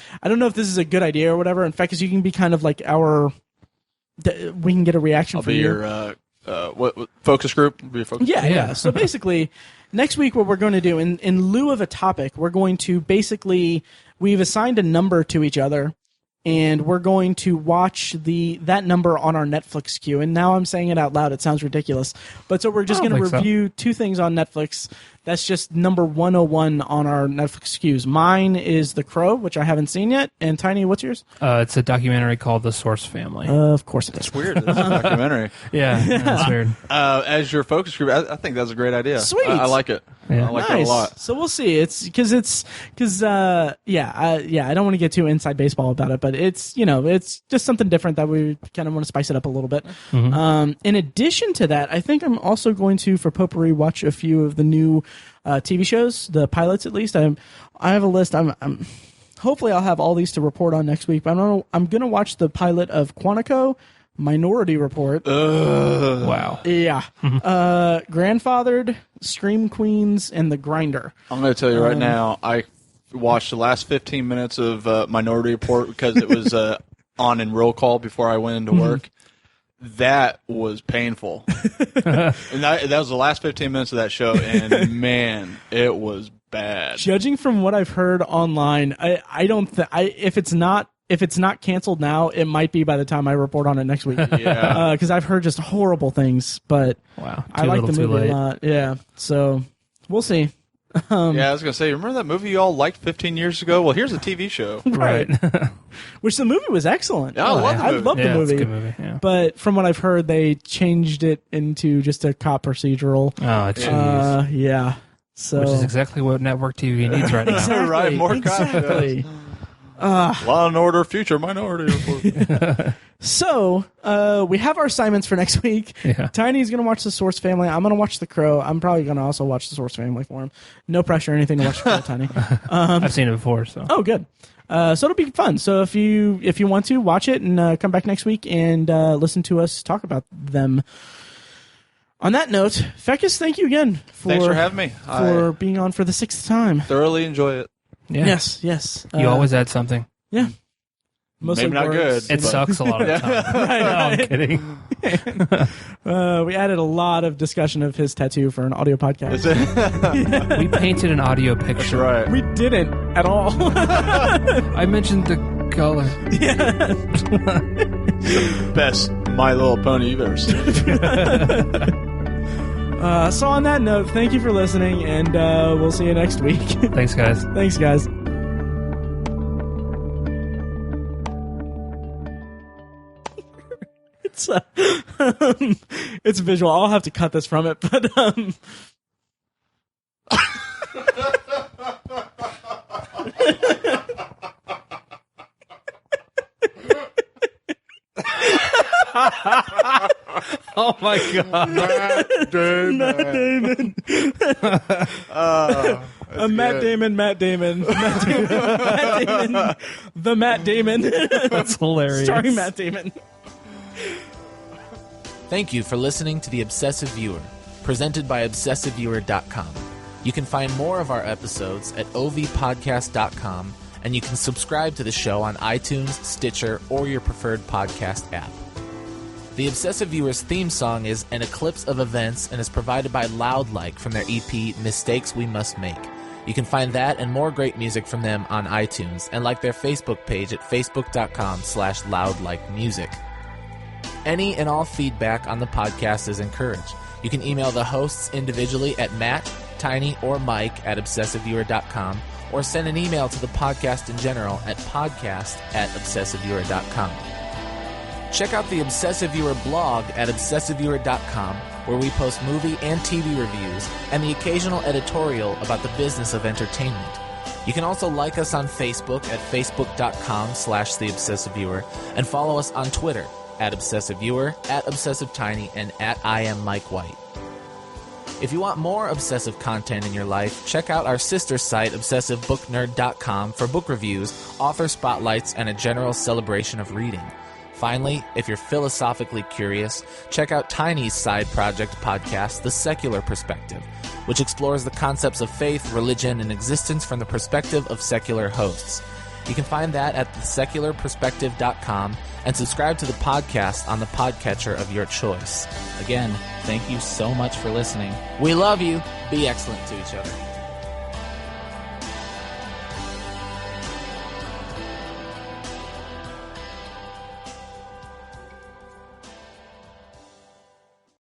a good idea or whatever. In fact, because you can be kind of like we can get a reaction I'll from be you. what focus group? Be a focus group? Yeah. So basically, next week, what we're going to do, in lieu of a topic, we're going to basically, we've assigned a number to each other, and we're going to watch that number on our Netflix queue. And now I'm saying it out loud. It sounds ridiculous. But so we're just going to review 2 things on Netflix That's just number 101 on our Netflix queues. Mine is The Crow, which I haven't seen yet. And Tiny, what's yours? It's a documentary called The Source Family. Of course it is. It's weird. It's a documentary. Yeah, that's weird. As your focus group, I think that's a great idea. Sweet. I like it. Yeah. I like it a lot. So we'll see. It's because I don't want to get too inside baseball about it, but it's just something different that we kind of want to spice it up a little bit. Mm-hmm. In addition to that, I think I'm also going to, for Potpourri, watch a few of the new TV shows, the pilots at least. I have a list. I'm hopefully I'll have all these to report on next week. But I'm going to watch the pilot of Quantico, Minority Report. Wow. Yeah. Grandfathered, Scream Queens, and The Grinder. I'm going to tell you right now, I watched the last 15 minutes of Minority Report because it was on in roll call before I went into work. That was painful. And that was the last 15 minutes of that show, and man, it was bad. Judging from what I've heard online, I don't think if it's not canceled now, it might be by the time I report on it next week. Yeah. Because I've heard just horrible things, but Wow. I like the Too movie late. a lot. Yeah, so we'll see. Yeah, I was going to say, remember that movie you all liked 15 years ago? Well, here's a TV show. Right. Which the movie was excellent. Yeah, I love the I movie. love the Yeah, it's movie. a good movie. Yeah. But from what I've heard, they changed it into just a cop proceroll. Oh, jeez. Yeah. So Which is exactly what network TV needs right now. exactly, Right, more cops, exactly. Law and Order, Future Minority Report. So, we have our assignments for next week. Yeah. Tiny's going to watch The Source Family. I'm going to watch The Crow. I'm probably going to also watch The Source Family for him. No pressure or anything to watch The Crow, Tiny. I've seen it before, so. Oh, good. So it'll be fun. So if you want to, watch it and come back next week and listen to us talk about them. On that note, Fekkes, thank you again Thanks for having me. for being on for the 6th time. Thoroughly enjoy it. Yeah. Yes. You always add something. Yeah. Mostly Maybe not words. good. It sucks a lot of the time. No, I'm kidding. We added a lot of discussion of his tattoo for an audio podcast. Is it? We painted an audio picture. Right. We didn't at all. I mentioned the color. Best My Little Pony you've ever seen. So on that note, thank you for listening, and we'll see you next week. Thanks, guys. Thanks, guys. It's it's visual. I'll have to cut this from it, but Oh my god. Matt Damon. Matt Damon. The Matt Damon. That's hilarious. Starring Matt Damon. Thank you for listening to The Obsessive Viewer, presented by ObsessiveViewer.com. You can find more of our episodes at ovpodcast.com, and you can subscribe to the show on iTunes, Stitcher, or your preferred podcast app. The Obsessive Viewer's theme song is An Eclipse of Events and is provided by Loudlike from their EP Mistakes We Must Make. You can find that and more great music from them on iTunes and like their Facebook page at facebook.com/loudlikemusic. Any and all feedback on the podcast is encouraged. You can email the hosts individually at Matt, Tiny, or Mike at ObsessiveViewer.com, or send an email to the podcast in general at podcast@ObsessiveViewer.com. Check out the Obsessive Viewer blog at ObsessiveViewer.com, where we post movie and TV reviews and the occasional editorial about the business of entertainment. You can also like us on Facebook at facebook.com/TheObsessiveViewer and follow us on Twitter at ObsessiveViewer, at ObsessiveTiny, and at IamMikeWhite. If you want more obsessive content in your life, check out our sister site, ObsessiveBookNerd.com, for book reviews, author spotlights, and a general celebration of reading. Finally, if you're philosophically curious, check out Tiny's side project podcast, The Secular Perspective, which explores the concepts of faith, religion, and existence from the perspective of secular hosts. You can find that at thesecularperspective.com and subscribe to the podcast on the podcatcher of your choice. Again, thank you so much for listening. We love you. Be excellent to each other.